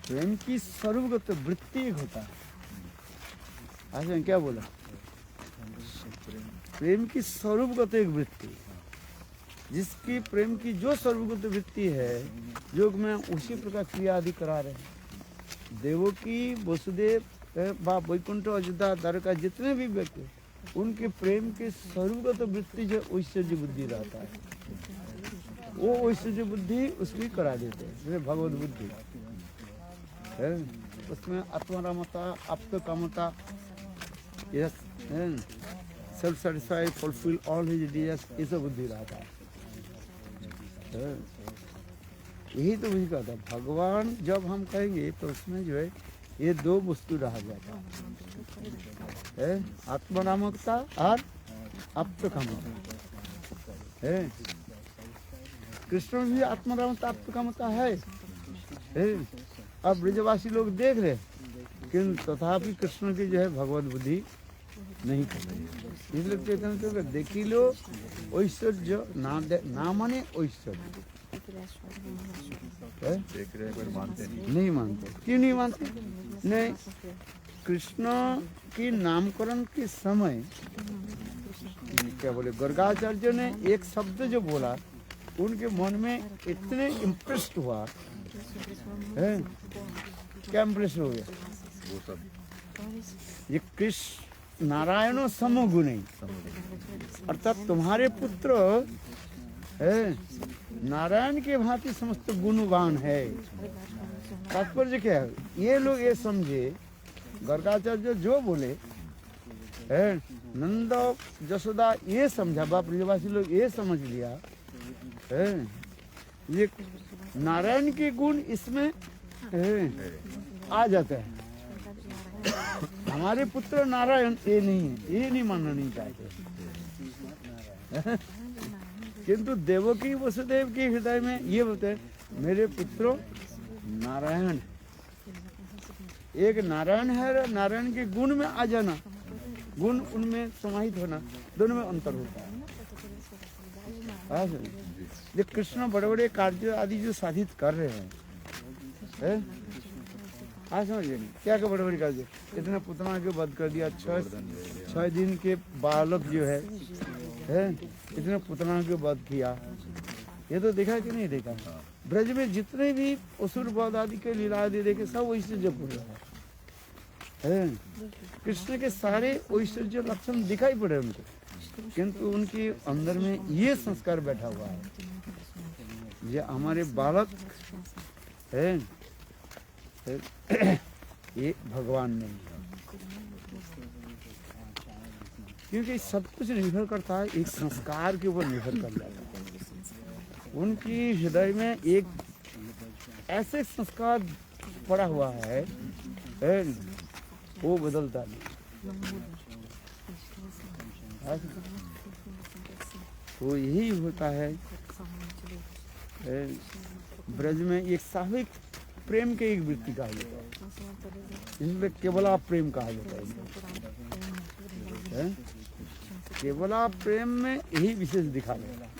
[SPEAKER 4] प्रेम की स्वरूपगत वृत्ति एक होता है, आज क्या बोला, प्रेम की स्वरूपगत एक वृत्ति, जिसकी प्रेम की जो स्वरूपगत वृत्ति है योग में उसी प्रकार क्रिया आदि करा रहे हैं। देवकी वसुदेव वैकुंठ अयोध्या द्वारका जितने भी व्यक्ति उनके प्रेम के स्वरूपगत वृत्ति जो ऐश्वर्य बुद्धि रहता है, वो ऐश्वर्य बुद्धि उसकी करा देते हैं, जैसे भगवत बुद्धि है, उसमें आत्मरामता आप्तकामता, self satisfied fulfil all his desires, ये सब बुद्धि रहता है। यही तो वही कहता है भगवान, जब हम कहेंगे तो उसमें जो है ये दो वस्तु रह जाता है, आत्मरामकता और आप्तकामता है। कृष्ण में भी आत्मरामता आप्तकामता है। अब ब्रजवासी लोग देख रहे किंतु तथापि कृष्ण की जो है भगवत बुद्धि नहीं कर रही, इसलिए कहते हैं देखी लो ऐश्वर्य ना माने ऐश्वर्य
[SPEAKER 1] देख रहे पर मानते
[SPEAKER 4] नहीं मानते। क्यों नहीं मानते? नहीं, कृष्ण की नामकरण के समय क्या बोले गर्गाचार्य ने एक शब्द जो बोला उनके मन में इतने इम्प्रेस्ड हुआ है, क्या इम्प्रेस हो गया,
[SPEAKER 1] वो सब
[SPEAKER 4] ये कृष्ण नारायणों समगुणी, अर्थात तुम्हारे पुत्र है नारायण के भांति समस्त गुणवान है। तात्पर्य क्या है, ये लोग ये समझे, गर्गाचार्य जो बोले है नंद जसोदा ये समझा, बाप ब्रजवासी लोग ये समझ लिया है ये नारायण के गुण इसमें आ जाते हैं, हमारे पुत्र नारायण ये नहीं है, ये नहीं मानना नहीं चाहते। किंतु देवकी वसुदेव के हृदय में ये होते हैं मेरे पुत्रों नारायण, एक नारायण है, नारायण के गुण में आ जाना, गुण उनमें समाहित होना, दोनों में अंतर होता है। ये कृष्ण बड़े बड़े कार्य आदि जो साधित कर रहे हैं, हाँ समझिए क्या क्या बड़े बड़े कार्य, इतने पुतना के वध कर दिया, 6 दिन के बालक जो है इतने पुतना के वध किया, ये तो देखा कि नहीं देखा। ब्रज में जितने भी असुर वध आदि के लीला आदि देखे सब ऐश्वर्य पूर्ण है। कृष्ण के सारे ऐश्वर्य लक्षण दिखाई पड़े उनको, किंतु उनके अंदर में ये संस्कार बैठा हुआ है, ये हमारे बालक है ये भगवान नहीं है, क्योंकि सब कुछ निर्भर करता है एक संस्कार के ऊपर निर्भर कर जाता है। उनकी हृदय में एक ऐसे संस्कार पड़ा हुआ है वो बदलता नहीं। तो यही होता है ब्रज में एक स्वाभाविक प्रेम के एक वृत्ति कहा जाता है, जिसमें केवला प्रेम कहा जाता है। केवला प्रेम में यही विशेष दिखा जाता है,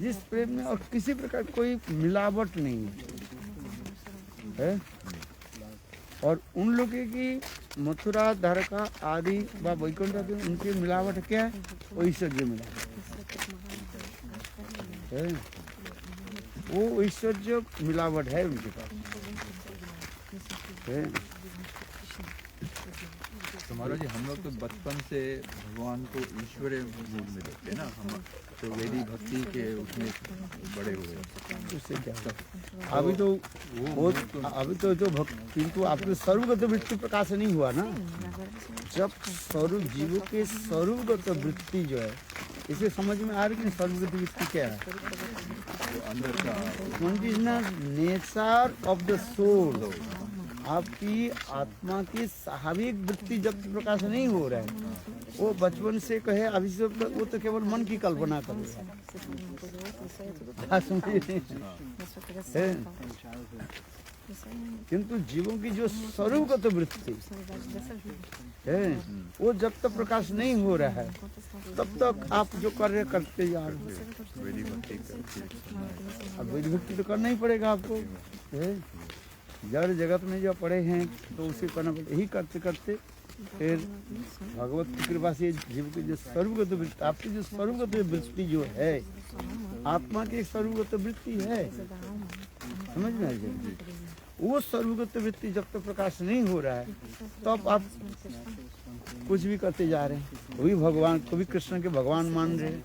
[SPEAKER 4] जिस प्रेम में और किसी प्रकार कोई मिलावट नहीं है। और उन लोगों की मथुरा द्वारका आदि व वैकुंठ आदि उनकी मिलावट क्या है, ऐश्वर्य मिलावट है, वो ऐश्वर्य मिलावट है उनके पास है।
[SPEAKER 1] तो महाराज जी, हम लोग तो बचपन से भगवान को ईश्वरीय मूड में देखते हैं ना, हम तो वैदिक भक्ति के उसमें बड़े हुए।
[SPEAKER 4] उससे क्या अभी तो वो अभी तो जो भक्त, किंतु आपके स्वरूपगत वृत्ति प्रकाश नहीं हुआ ना। जब स्वरूप जीवों के स्वरूपगत वृत्ति जो है, इसे समझ में आ रही है। स्वरूपगत वृत्ति क्या है?
[SPEAKER 1] तो अंदर का
[SPEAKER 4] ना नेचर ऑफ द सोल, आपकी आत्मा की स्वाभाविक वृत्ति जब प्रकाश नहीं हो रहा है, वो बचपन से कहे अभी से वो तो केवल मन की कल्पना कर रहा है। किंतु जीवों की जो स्वरूपगत वृत्ति है, वो जब तक प्रकाश नहीं हो रहा है, तब तक आप जो कार्य करते जा रहे हो।
[SPEAKER 1] वैदिक भक्ति करते
[SPEAKER 4] अब वैदिक भक्ति तो करना ही पड़ेगा आपको। है जड़ जगत में जो पड़े हैं तो उसे करना पड़ेगा। यही करते करते फिर भगवत की कृपा से जीव की जो स्वरूपगत वृत्ति, आपकी जो स्वरूपगत वृत्ति जो है, आत्मा की एक स्वरूपगत वृत्ति है, समझ में आ जाए। वो स्वरूपगत वृत्ति जब तक प्रकाश नहीं हो रहा है, तब आप कुछ भी करते जा रहे हैं। कभी भगवान, कभी कृष्ण के भगवान मान रहे हैं,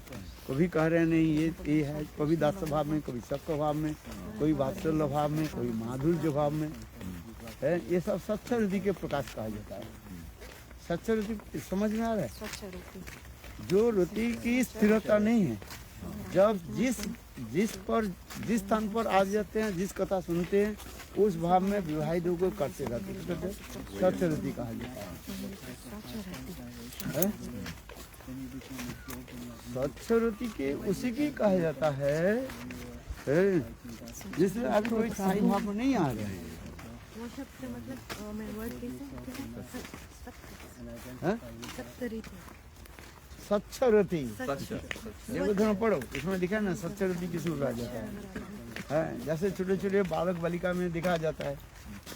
[SPEAKER 4] कभी कह रहे हैं नहीं ये है, कभी दास भाव में, कभी सत्य भाव में, कोई वात्सल्य भाव में, कोई माधुर्य भाव में है। ये सब सच्चा हृदय के प्रकाश कहा जाता है। सच्चा हृदय समझ में आ रहा है? जो हृदय की स्थिरता नहीं है, जब जिस स्थान पर आ जाते हैं, जिस कथा सुनते हैं, उस भाव में विवाहित होकर करते रहते हैं, सच्चा हृदय कहा जाता है। सत्सरती के उसी की कहा जाता है, जिसमें अभी कोई साई भाव में नहीं आ रहा है। सत्सरती देखो थोड़ा पढ़ो, इसमें लिखा है ना सत्सरती किस रूप आ जाता है। जैसे छोटे छोटे बालक बालिका में दिखाया जाता है,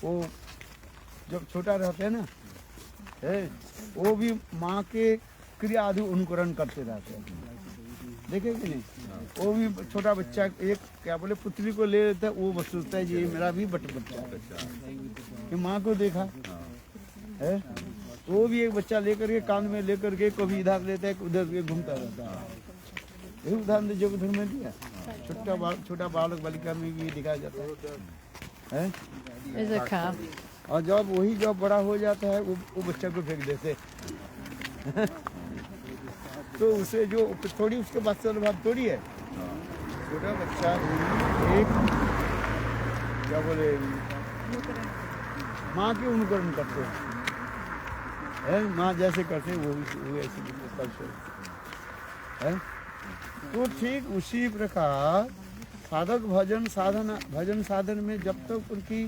[SPEAKER 4] वो जब छोटा रहते हैं ना, वो भी माँ के क्रिया आदि अनुकरण करते रहते हैं, देखे कि नहीं? वो भी छोटा बच्चा एक क्या बोले पुत्री को ले लेता है, वो सोचता है ये मेरा भी बच्चा है। माँ को देखा है, वो भी एक बच्चा लेकर के कान में लेकर के कभी इधर लेता है, उधर के घूमता रहता है। यही उदाहरण जगधर में दिया, छोटा बालक बालिका में भी दिखाया जाता है। और जब बड़ा हो जाता है, वो बच्चा को फेंक देते तो उसे जो थोड़ी उसके बाद से भाव थोड़ी है। छोटा बच्चा एक क्या बोले माँ के अनुकरण करते हैं, माँ जैसे करते हैं वो ऐसे करते हैं। तो ठीक उसी प्रकार साधक भजन साधन में जब तक उनकी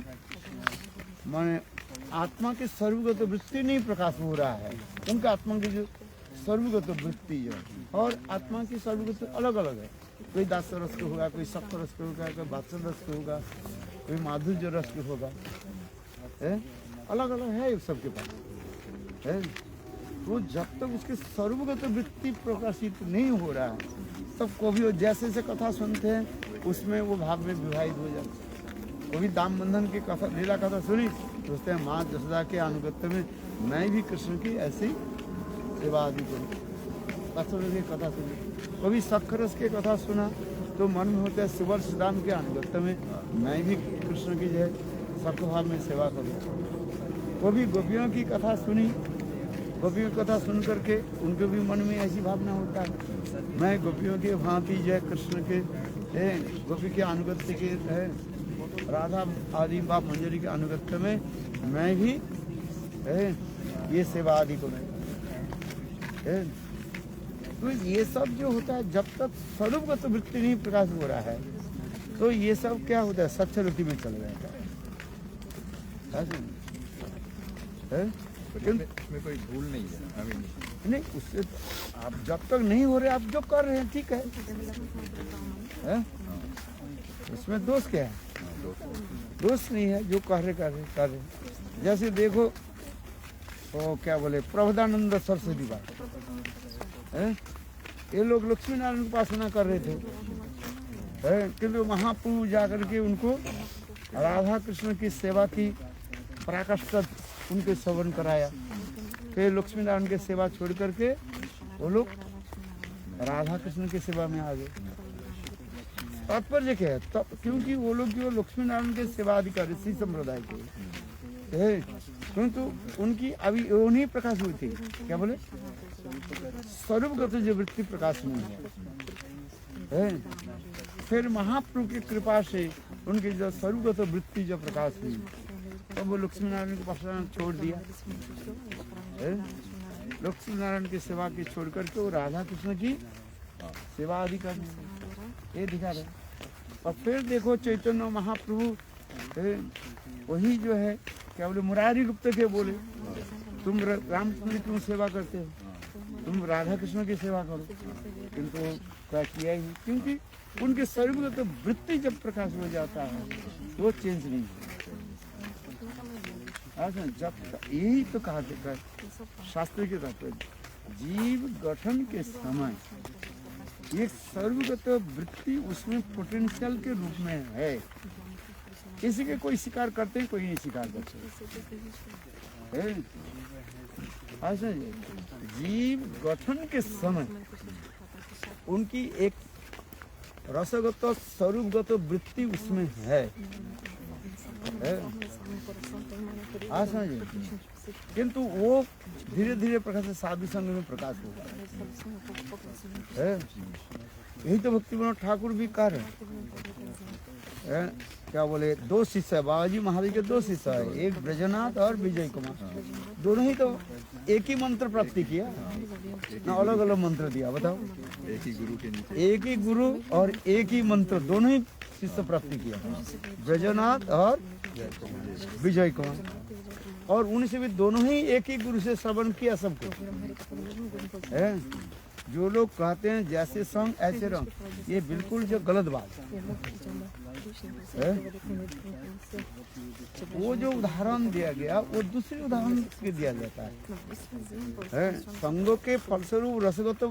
[SPEAKER 4] माने आत्मा के सर्वगत वृत्ति नहीं प्रकाश हो रहा है, उनका आत्मा की जो सर्वगत वृत्ति जो, और आत्मा की सर्वगत अलग अलग है। कोई दास रस के होगा, कोई सप्त रस के होगा, कोई वात्सल रस के होगा, कोई माधुर्य रस के होगा, अलग अलग है सबके पास है। तो जब तक उसके सर्वगत वृत्ति प्रकाशित नहीं हो रहा है, तब कभी जैसे से कथा सुनते हैं उसमें वो भाव में विवाहित हो जाते हैं। कभी दाम बंधन की कथा, लीला कथा सुनी, सोचते हैं माँ जसोदा के अनुगत्य में मैं भी कृष्ण की ऐसी सेवा आदि करूँ। की कथा सुनी, कभी सखरस के कथा सुना तो मन में होता है सुवर्ष दाम के अनुगत्य में मैं भी कृष्ण की जो है सख भाव में सेवा करूँ। कभी गोपियों की कथा सुनी, गोपियों की कथा सुन करके उनके भी मन में ऐसी भावना होता है मैं गोपियों के भांति जो है कृष्ण के गोपी के अनुगत्य के है, राधा आदि बाप मंजरी के अनुगत्य में मैं भी ये सेवा आदि करूँ। तो ये सब जो होता है, जब तक स्वरूपगत वृत्ति नहीं प्रकाश हो रहा है, तो ये सब क्या होता है, सच्चा वृत्ति में चल जाता है।
[SPEAKER 1] इसमें कोई भूल नहीं है,
[SPEAKER 4] नहीं उससे आप जब तक नहीं हो रहे, आप जो कर रहे हैं ठीक है, उसमें दोष क्या है? दोष नहीं है, जो कर रहे। जैसे देखो वो क्या बोले प्रभुदानंद सरस्वती बात, ये लोग लक्ष्मी नारायण की उपासना कर रहे थे, किंतु महाप्रभु जाकर के उनको राधा कृष्ण की सेवा की पराकाष्ठ उनके श्रवण कराया। फिर लक्ष्मी नारायण की सेवा छोड़ करके वो लोग राधा कृष्ण की सेवा में आ गए। तात्पर्य क्या है? तब क्योंकि वो लोग जो लक्ष्मी नारायण के सेवा अधिकारी ऋषि संप्रदाय के है, किंतु उनकी अभी उन्हीं प्रकाश हुई थी, क्या बोले, स्वरूपगत जो वृत्ति प्रकाश में है। फिर महाप्रभु की कृपा से उनकी जो स्वरूपगत वृत्ति जो प्रकाश हुई, तब वो लक्ष्मी नारायण को पास छोड़ दिया है। लक्ष्मी नारायण की सेवा की छोड़ करके वो राधा कृष्ण की सेवा आदि करने ये दिखा रहे। और फिर देखो चैतन्य महाप्रभु वही जो है क्या बोले, मुरारी गुप्त के बोले, तुम रामकृष्ण की क्यों सेवा करते हो, तुम राधा कृष्ण की सेवा करो। किंतु क्या किया ही नहीं, क्योंकि उनके शरीर में तो वृत्ति जब प्रकाश हो जाता है वो चेंज नहीं होता। जब यही तो कहा जाता है शास्त्र के तात्पर्य, जीव गठन के समय एक सर्वगत वृत्ति उसमें पोटेंशियल के रूप में है। किसी के कोई स्वीकार करते हैं, कोई नहीं स्वीकार करते हैं। ऐसा जीव गठन के समय उनकी एक रसगत स्वरूपगत वृत्ति उसमें है। ऐसा किंतु वो धीरे धीरे प्रकाश से साधु संग में प्रकाश होगा है। यही तो भक्ति विनोद ठाकुर भी कह रहे हैं। क्या बोले, दो शिष्य है बाबाजी महाराज के, दो शिष्य है, एक ब्रजनाथ और विजय कुमार। दोनों ही तो एक ही मंत्र प्राप्ति किया ना, अलग अलग मंत्र दिया। बताओ,
[SPEAKER 1] एक ही गुरु के नीचे,
[SPEAKER 4] एक ही गुरु और एक ही मंत्र, दोनों ही शिष्य प्राप्ति किया, ब्रजनाथ और विजय कुमार। और उनसे भी दोनों ही एक ही गुरु से श्रवण किया सबको है। जो लोग कहते हैं जैसे संग ऐसे रंग, ये बिल्कुल जो गलत बात है। वो जो उदाहरण दिया गया वो दूसरे उदाहरण के दिया जाता है। संगों के फलस्वरूप रसगत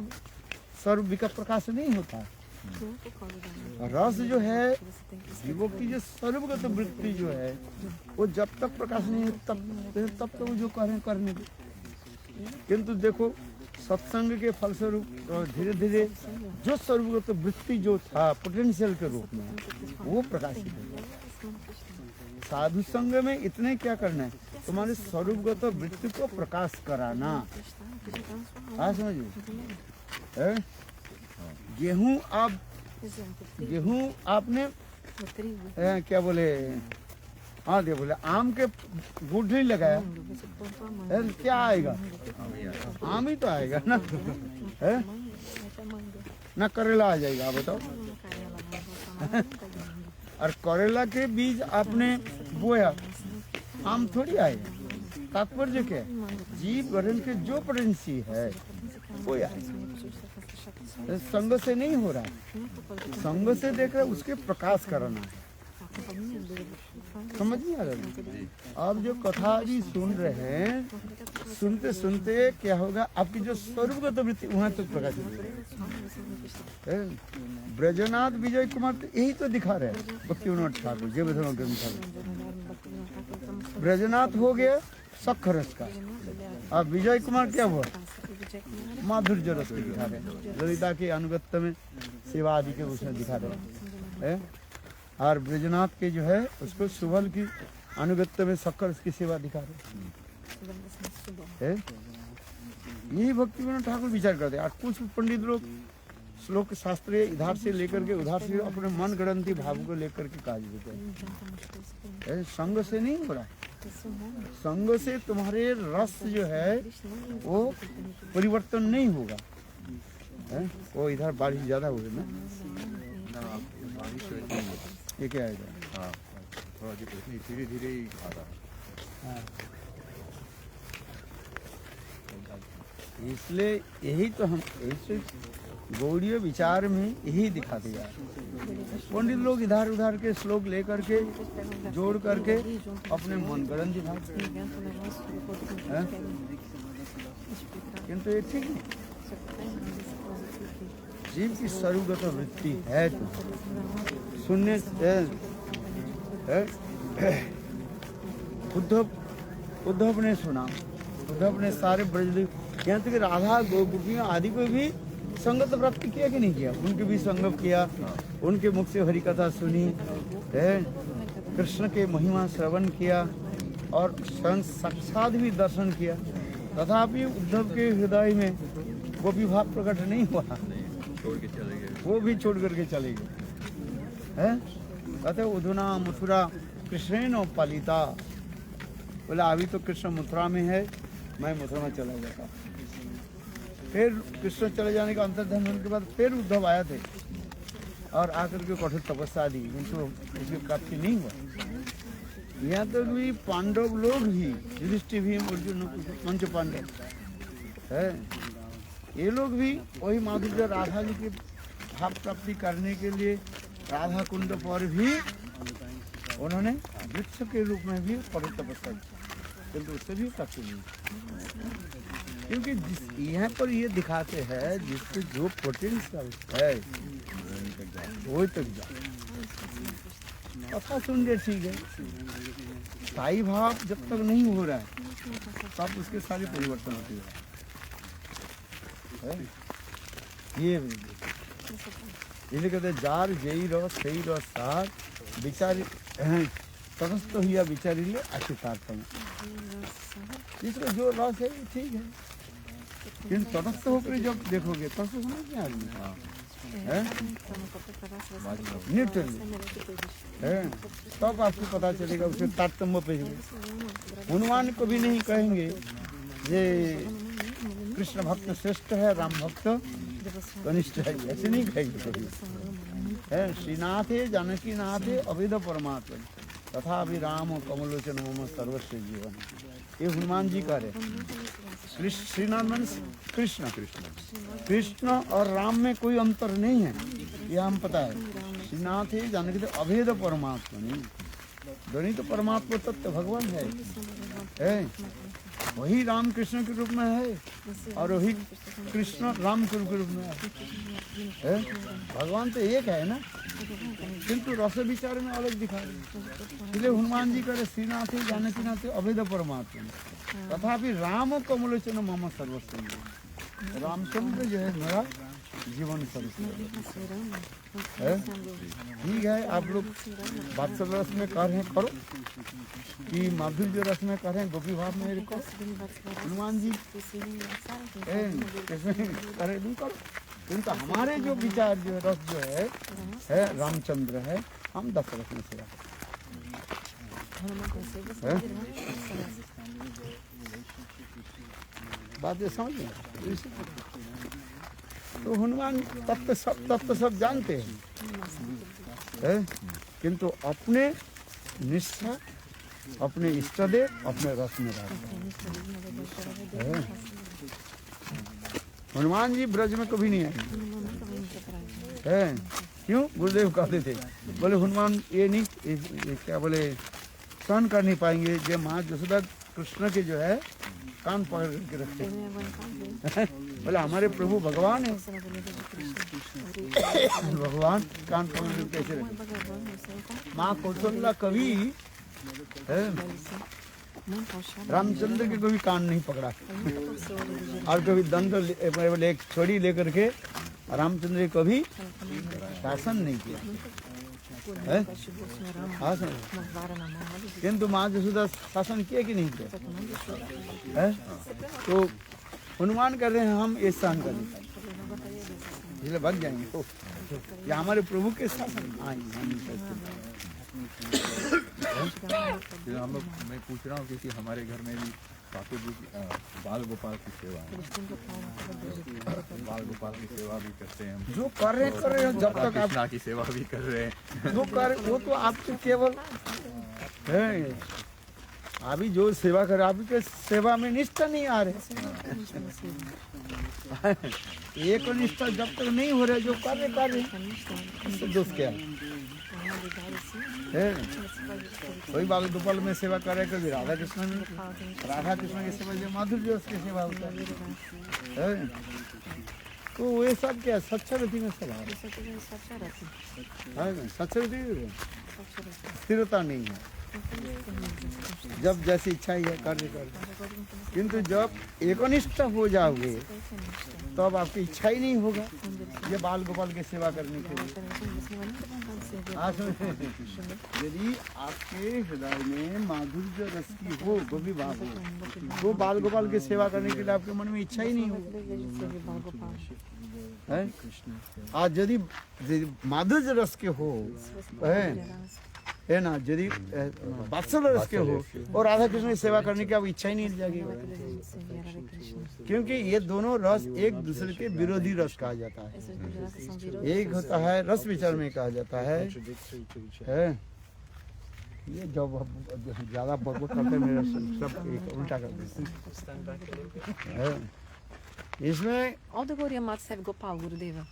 [SPEAKER 4] सर्व का प्रकाश नहीं होता। रस जो है जीवों की जो सर्वगत वृत्ति जो है वो जब तक प्रकाश नहीं है तब तक वो जो कह रहे हैं करने के। किंतु देखो सत्संग के फलस्वरूप धीरे धीरे जो सर्वगत वृत्ति जो था पोटेंशियल के रूप में वो प्रकाशित हो। साधु संग में इतने क्या करना है, तुम्हारे स्वरूपगत वृत्ति को प्रकाश कराना। हाँ समझिए, गेहूं आपने क्या बोले, हाँ दे बोले आम के गुड़ नहीं लगाया, क्या आएगा, आम ही तो आएगा ना, है ना, करेला आ जाएगा। बताओ, और करेला के बीज आपने बोया, आम थोड़ी आएगा। तात्पर्य क्या है, जीव गठन के जो पोटेंसी है वो आएगा। संग से नहीं हो रहा है, संग से देख रहे उसके प्रकाश कराना है। समझ नहीं आ रहा? आप जो कथा भी सुन रहे हैं, सुनते सुनते क्या होगा, आपकी जो स्वरूपगत वृत्ति वहां तक प्रकाशित होगी। ब्रजनाथ विजय कुमार तो यही तो दिखा रहे हैं भक्ति विनोद ठाकुर जी ग्रंथ। ब्रजनाथ हो गया सख रस का, अब विजय कुमार क्या हुआ, माधुर्य रस को दिखा रहे हैं। ललिता के अनुगत्य में सेवा आदि के उसमें दिखा रहे हैं। और ब्रजनाथ के जो है उसको सुबल की अनुगत्य में शक्कर की सेवा दिखा रहे हैं। यही भक्ति विनोद ठाकुर विचार करते हैं। और कुछ पंडित लोग श्लोक शास्त्र इधर से लेकर के उधर से अपने मन गणंती भाव को लेकर के काज देते हैं। संग से नहीं हो रहा है, संग से तुम्हारे रस जो है वो परिवर्तन नहीं होगा। वो इधर बारिश ज्यादा हो गई ना,
[SPEAKER 1] बारिश वैसे ही है।
[SPEAKER 4] ये क्या आएगा,
[SPEAKER 1] हाँ थोड़ा धीरे धीरे ही आ रहा है।
[SPEAKER 4] इसलिए यही तो हम ऐसे गौड़ीय विचार में यही दिखाते जा रहे। पंडित लोग इधर उधर के श्लोक लेकर के जोड़ करके अपने मन गणन दिखाते हैं, किंतु ये ठीक नहीं। जीव की स्वरूपगत वृत्ति है तो सुनने बुद्ध उद्धव ने सुना, उद्धव ने सारे ब्रज, यहाँ तक राधा गोपियों आदि को भी संगत प्राप्त किया कि नहीं किया, उनके भी संगत किया, उनके मुख से हरि कथा सुनी है, कृष्ण के महिमा श्रवण किया और स्वयं साक्षात भी दर्शन किया, तथापि उद्धव के हृदय में वो भी भाव प्रकट नहीं हुआ,
[SPEAKER 1] छोड़ के चले गए।
[SPEAKER 4] वो भी छोड़ करके चले गए हैं। कहते उधुना मथुरा कृष्णेन पालिता, बोला अभी तो कृष्ण मथुरा में है, मैं मथुरा में चला जाता। फिर कृष्ण चले जाने का अंतर्ध्यान होने के बाद फिर उद्धव आए थे और आकर के कठोर तपस्या दी, किंतु उसकी प्राप्ति नहीं हुआ। यहाँ तक भी पांडव लोग भी, युधिष्ठिर भीम अर्जुन पंच पांडव है, ये लोग भी वही माधुर्य राधा जी की भाव प्राप्ति करने के लिए राधा कुंड पर भी उन्होंने वृक्ष के रूप में भी कठोर तपस्या की, किंतु उससे भी प्राप्ति नहीं। क्योंकि यहाँ पर ये दिखाते हैं जिसके जो पोटेंशियल है वो तक जाए। कथा सुन ले ठीक है, स्थायी भाव जब तक नहीं हो रहा है तब उसके सारे परिवर्तन होते हैं। ये इसलिए कहते जार जई रस सही रस सार विचार तटस्थ हुआ विचारी ले अचितार्थम, जिसका जो रस है ठीक है, किंतु तटस्थ होकर जब देखोगे तब तो समझ में आदमी है न्यूट्रल है, तब आपको पता चलेगा उसके तारतम्य पे। हनुमान को भी नहीं कहेंगे ये कृष्ण भक्त श्रेष्ठ है, राम भक्त कनिष्ठ है, ऐसे नहीं कहेंगे कभी है। श्रीनाथे जानकी नाथे अभिध परमात्मा तथा अभी राम कमलोचन मम सर्वस्व जीवन, ये हनुमान जी का है। श्रीनाथ मन कृष्ण, कृष्ण और राम में कोई अंतर नहीं है, ये हम पता है। श्रीनाथ है जानकी तो अभेद परमात्मा नहीं, दोनों तो परमात्मा तत्व भगवान है, वही राम कृष्ण के रूप में है और वही कृष्ण राम के रूप में है। भगवान तो एक है ना, किंतु रस विचार में अलग दिखा रहे। इसलिए हनुमान जी करे श्रीनाथ जानकी नाथ अभेद परमात्मा तथापि राम कमलोचन मम सर्वस्व, रामचंद्र जो है मेरा जीवन सर्वस्व है। ठीक है, आप लोग वात्सल रस में कर रहे हैं करो, कि माधुर्य रस में कर रहे हैं गोपी भाव में करो, हनुमान जी करे भी करो, किंतु हमारे जो विचार जो रस जो है रामचंद्र है, हम दशरथ में सेवा है। बात ये समझ में, तो हनुमान तत्व सब जानते हैं, किंतु अपने निष्ठा अपने इष्ट देव अपने रस में रहते हैं। हनुमान जी ब्रज में कभी नहीं आए हैं, क्यों? गुरुदेव कहते थे, बोले हनुमान ये नहीं ये क्या बोले सहन कर नहीं पाएंगे, जो माँ यशोदा कृष्ण के जो है कान पकड़ के रखते हैं। बोले हमारे प्रभु भगवान है, भगवान कान पकड़ के कैसे रखे? माँ कौशल्या कभी रामचंद्र के कभी कान नहीं पकड़ा और कभी दंड एक छड़ी लेकर के रामचंद्र कभी शासन नहीं किया है। किंतु माँ यशोदा शासन किया कि नहीं किया है? तो हनुमान कर रहे हैं हम ये सहन करने, इसलिए बच जाएंगे ये हमारे प्रभु के शासन
[SPEAKER 1] हम लोग, मैं पूछ रहा हूँ क्योंकि हमारे घर में भी ठाकुर जी की बाल गोपाल की सेवा है, बाल गोपाल की सेवा भी करते हैं हम,
[SPEAKER 4] जो कर रहे हैं जब तक आप
[SPEAKER 1] कृष्णा की सेवा भी कर रहे हैं,
[SPEAKER 4] जो कर वो तो आपके केवल है, अभी जो सेवा कर आपके सेवा में निष्ठा नहीं आ रहे। एक निष्ठा जब तक नहीं हो रहे, जो कर रहे इससे दोष क्या है? कोई बाल गोपाल में सेवा करे, कभी राधा कृष्ण में, राधा कृष्ण की सेवा जो माधुर्य उसकी सेवा होता है। तो ये सब क्या सच्चरती में सेवा है, सच्चरती स्थिरता नहीं है। जब जैसी इच्छा ही है कार्य कर, किंतु जब एकनिष्ठ हो जाओगे तब आपकी इच्छा ही नहीं होगा ये बाल गोपाल की सेवा करने के लिए। यदि आपके हृदय में माधुर्य रस की हो, गोपी भाव हो, वो बाल गोपाल की सेवा करने के लिए आपके मन में इच्छा ही नहीं होगा। आज यदि माधुर्य रस के हो है ना, यदि वात्सल रस के हो और राधा कृष्ण की सेवा करने की अब इच्छा ही नहीं जाएगी, क्योंकि ये दोनों रस एक दूसरे के विरोधी रस कहा जाता है। एक होता है रस विचार में कहा जाता है ये जब ज्यादा बकबक करते मेरा सब उल्टा कर देते हैं। इसमें
[SPEAKER 3] All the Gaudiya maths have Gopal Gurudeva.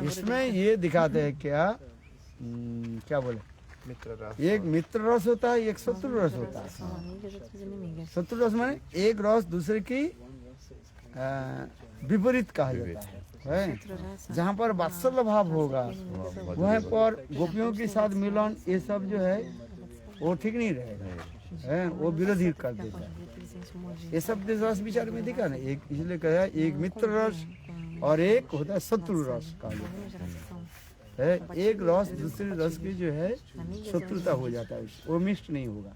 [SPEAKER 4] इसमें ये दिखाते हैं क्या क्या बोले, एक मित्र रस होता है, एक शत्रु रस होता है। शत्रु रस माने एक रस दूसरे की विपरीत कहा जाता है। जहाँ पर वात्सल्य भाव होगा वहाँ पर गोपियों के साथ मिलन ये सब जो है वो ठीक नहीं रहेगा, वो विरोधी कर देता है। ये सब रस विचार में दिखा ना, एक इसलिए कहा एक मित्र रस और एक होता है शत्रु रस कहा जाता है। एक रस दूसरे रस की जो है शत्रुता हो जाता है, वो मिष्ट नहीं होगा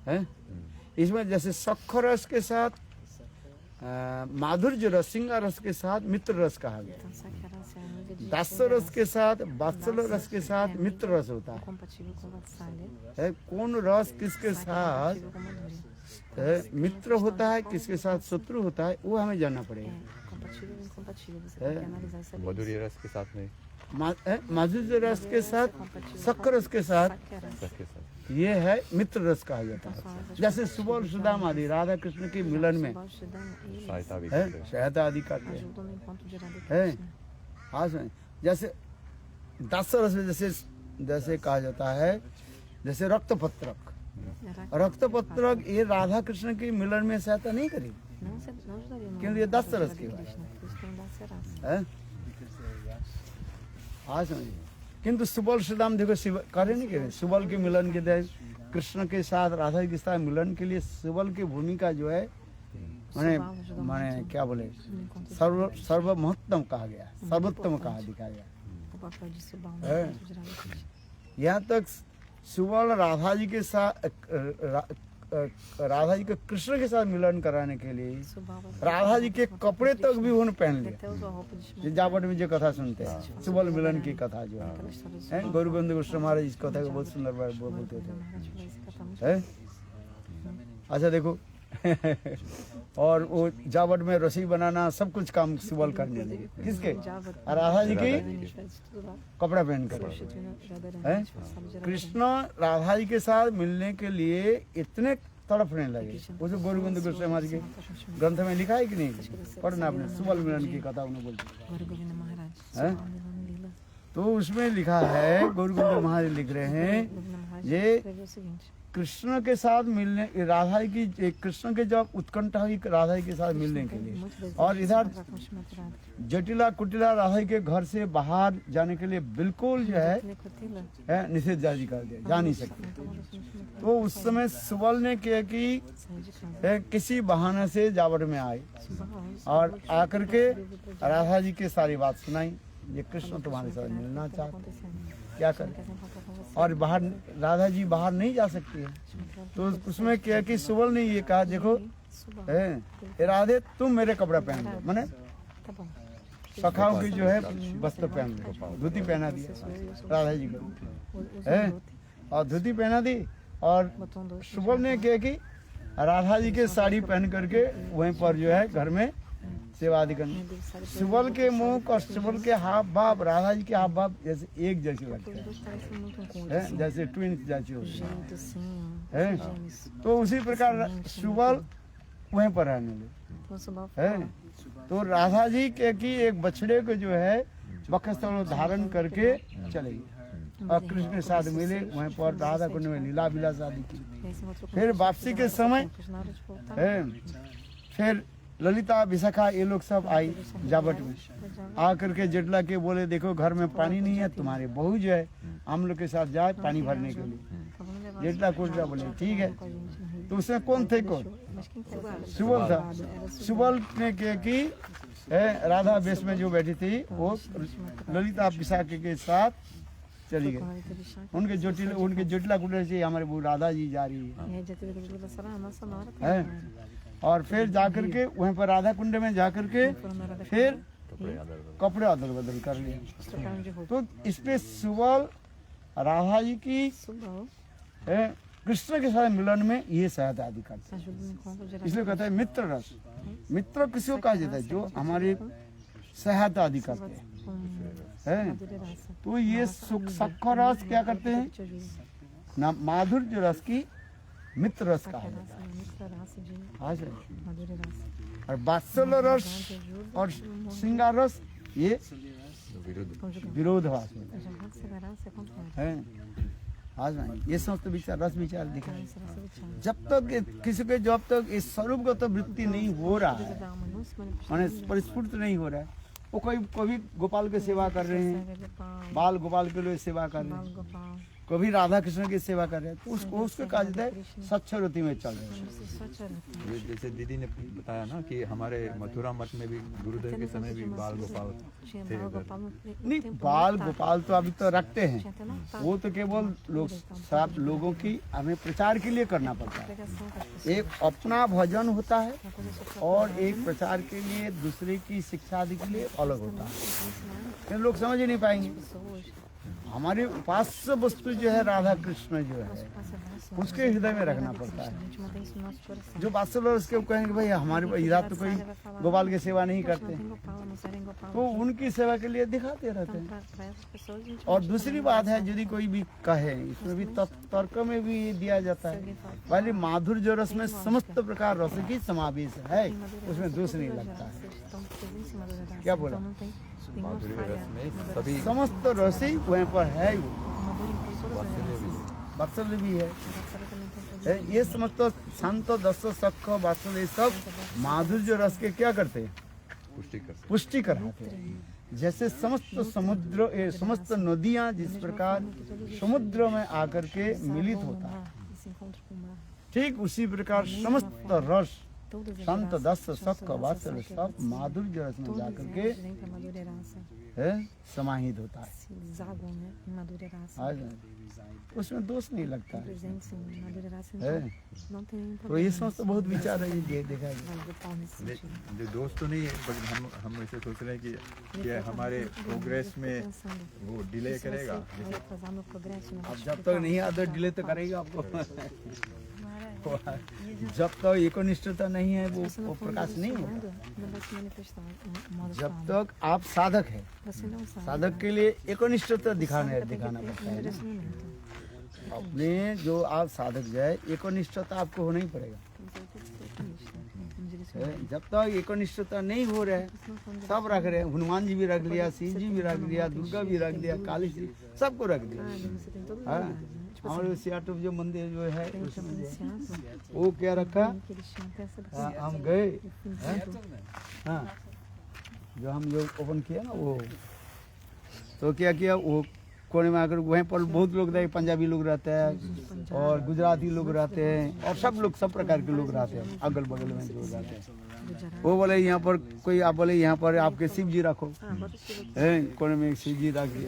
[SPEAKER 4] है। इसमें जैसे सख्य रस के साथ माधुर्य रस, सिंगार रस के साथ मित्र रस कहा गया। दास रस के साथ वात्सल रस के साथ मित्र रस होता है। कौन रस किसके साथ मित्र होता है, किसके साथ शत्रु होता है, वो हमें जानना पड़ेगा।
[SPEAKER 1] मधुर्य रस के साथ नहीं,
[SPEAKER 4] माधुर्य रस के साथ, शक्कर रस के साथ, ये है मित्र रस कहा जाता है। जैसे सुबोल सुदाम आदि राधा कृष्ण के मिलन में सहायता आदि करते हैं। हाँ सुन, जैसे दास रस में जैसे कहा जाता है, जैसे रक्तपत्रक, रक्तपत्रक ये राधा कृष्ण के मिलन में सहायता नहीं करेगी क्योंकि ये दास रस की बात है। हाँ समझिए, किंतु सुबल सुदाम देखो करे नहीं करे, सुबल के मिलन के लिए कृष्ण के साथ राधा के साथ मिलन के लिए सुबल की भूमिका जो है माने क्या बोले सर्व महत्तम कहा गया, सर्वोत्तम कहा दिखाया गया। यहाँ तक सुबल राधा जी के साथ राधा जी के कृष्ण के साथ मिलन कराने के लिए राधा जी के कपड़े तक भी उन्होंने पहन लिया। जावट में जो कथा सुनते हैं सुबल मिलन की कथा जो है, गौर गोविंद गोस्वामी महाराज इस कथा को बहुत सुंदर बोलते थे। अच्छा देखो और वो जावट में रसोई बनाना सब कुछ काम सुबल करने लगे, किसके? राधा जी की कपड़ा पहन कर। कृष्ण राधा जी के साथ मिलने के लिए इतने तड़पने लगे, वो जो गौर गोविंद गोस्वामी महाराज के ग्रंथ में लिखा है कि नहीं, पढ़ना आपने सुबल मिलन की कथा उन्हें बोलते हैं। तो उसमें लिखा है, गौर गोविंद महाराज लिख रहे हैं, ये कृष्ण के साथ मिलने, राधा की कृष्ण के जब उत्कंठा हुई राधा के साथ मिलने के लिए, और इधर जटिला कुटिला राधा के घर से बाहर जाने के लिए बिल्कुल जो है निषेध जारी कर दिया, जा नहीं सकते। तो उस समय सुबल ने किया कि किसी बहाने से जावट में आए और आकर के राधा जी की सारी बात सुनाई, ये कृष्ण तुम्हारे साथ मिलना चाहते, क्या करें, और बाहर राधा जी बाहर नहीं जा सकती है। तो उसमें क्या कि सुबल ने ये कहा, देखो राधे तुम मेरे कपड़ा पहन लो, मैंने सखाओं की जो है वस्त्र पहन लो, धोती पहना दिया राधा जी को और धोती पहना दी, और सुबल ने क्या कि राधा जी के साड़ी पहन करके वहीं पर जो है घर में सेवा आदि करनी। सुबल के मुख और सुबल के हाव भाव राधा जी के हाव भाव जैसे एक जैसे लगते हैं, जैसे ट्विंस जैसे होते हैं। तो उसी प्रकार सुबल वहीं पर रहने लगे। तो राधा जी के की एक बछड़े को जो है वक्षस्थल धारण करके चले गए और कृष्ण के साथ मिले, वहीं पर राधा कुंड में लीला विलास आदि की। फिर वापसी के समय फिर ललिता विशाखा ये लोग सब आई जावट में आ करके जटला के बोले देखो घर में पानी नहीं है, तुम्हारे बहू जो है हम लोग के साथ जाए पानी भरने के लिए। जटला कोटला बोले ठीक है। तो उसमें कौन थे? कौन? सुबल था। सुबल ने क्या कि राधा वेश में जो बैठी थी वो ललिता विशाखा के साथ चली गई। उनके जटिला कुंडल से हमारे वो राधा जी जा रही है। और फिर जाकर के वहीं पर राधा कुंड में जाकर के फिर कपड़े अदल बदल कर लिए। तो इसपे सुबल राधा जी की कृष्ण के साथ मिलन में ये सहायता आदि करते हैं। इसलिए कहते हैं मित्र रस। मित्र किसी को कहा जाता है जो हमारे सहायता आदि करते हैं। तो ये सख्य रस क्या करते हैं ना, माधुर्य रस की मित्र रस कहा जाता है। और वात्सल्य रस और श्रृंगार रस ये विरोधाभास है। आज ये समस्त विचार रस विचार दिखा। जब तक किसी के जब तक इस स्वरूपगत वृत्ति नहीं हो रहा है, माने परिस्फुट नहीं हो रहा है, वो कभी गोपाल की सेवा कर रहे हैं, बाल गोपाल के लिए सेवा कर रहे हैं, कभी राधा कृष्ण की सेवा कर रहे हैं, तो उसको कहा जाता है सच्छरति में चल रहे हैं।
[SPEAKER 1] ये जैसे दीदी ने बताया ना कि हमारे मथुरा मठ में भी गुरुदेव के समय भी बाल गोपाल थे।
[SPEAKER 4] नहीं, बाल गोपाल तो अभी तो रखते हैं, वो तो केवल सब लोगों की हमें प्रचार के लिए करना पड़ता है। एक अपना भजन होता है और एक प्रचार के लिए दूसरे की शिक्षा आदि के लिए अलग होता है। लोग समझ ही नहीं पाएंगे। हमारी उपास्य वस्तु जो है राधा कृष्ण जो है उसके हृदय में रखना पड़ता है। जो वात्सल्य उसके कहेंगे भाई हमारे इधर तो कोई गोपाल की सेवा नहीं करते, तो उनकी सेवा के लिए दिखाते रहते हैं। और दूसरी बात है यदि कोई भी कहे, इसमें भी तर्क में भी दिया जाता है वाली माधुर्य रस में समस्त प्रकार रस की समावेश है, उसमें दोष नहीं लगता है। क्या बोला?
[SPEAKER 1] माधुर्य रस में सभी
[SPEAKER 4] समस्त रसी वहीं पर है, वात्सल्य भी है। ये समस्त शांत दस सख वात्सल्य सब माधुर्य रस के क्या करते हैं? पुष्टि कराते हैं। जैसे समस्त समुद्र समस्त नदियां जिस प्रकार समुद्र में आकर के मिलित होता है, ठीक उसी प्रकार समस्त रस शांत दस सख वात्सल्य सब माधुर्य रस में जाकर के समाहित होता है। उसमें दोष नहीं लगता है। तो ये समस्त बहुत विचार है, ये देखा जाए
[SPEAKER 1] जो दोष तो नहीं है, बट हम ऐसे सोच रहे हैं कि हमारे प्रोग्रेस में वो डिले करेगा।
[SPEAKER 4] अब जब तक नहीं आता डिले तो करेगा आपको। जब तक एकनिष्ठता नहीं है वो प्रकाश नहीं होगा। जब तक आप साधक है, साधक के लिए एकनिष्ठता दिखाना पड़ता है। अपने जो आप साधक जाए एकनिष्ठता आपको होना ही पड़ेगा। जब तक एकनिष्ठता नहीं हो रहा है सब रख रहे हैं, हनुमान जी भी रख लिया, शिव जी भी रख लिया, दुर्गा भी रख दिया, काली जी सबको रख दिया। हमारे सियाटू जो मंदिर जो है वो क्या रखा, हम गए हाँ जो हम जो ओपन किया ना वो, तो क्या किया वो कोने में आकर वहीं पर बहुत लोग रहते, पंजाबी लोग रहते हैं और गुजराती लोग रहते हैं और सब प्रकार के लोग रहते हैं अगल बगल में जो रहते हैं। वो बोले यहाँ पर कोई, आप बोले यहाँ पर आपके शिव जी रखो, कोने में शिव जी रख दिए।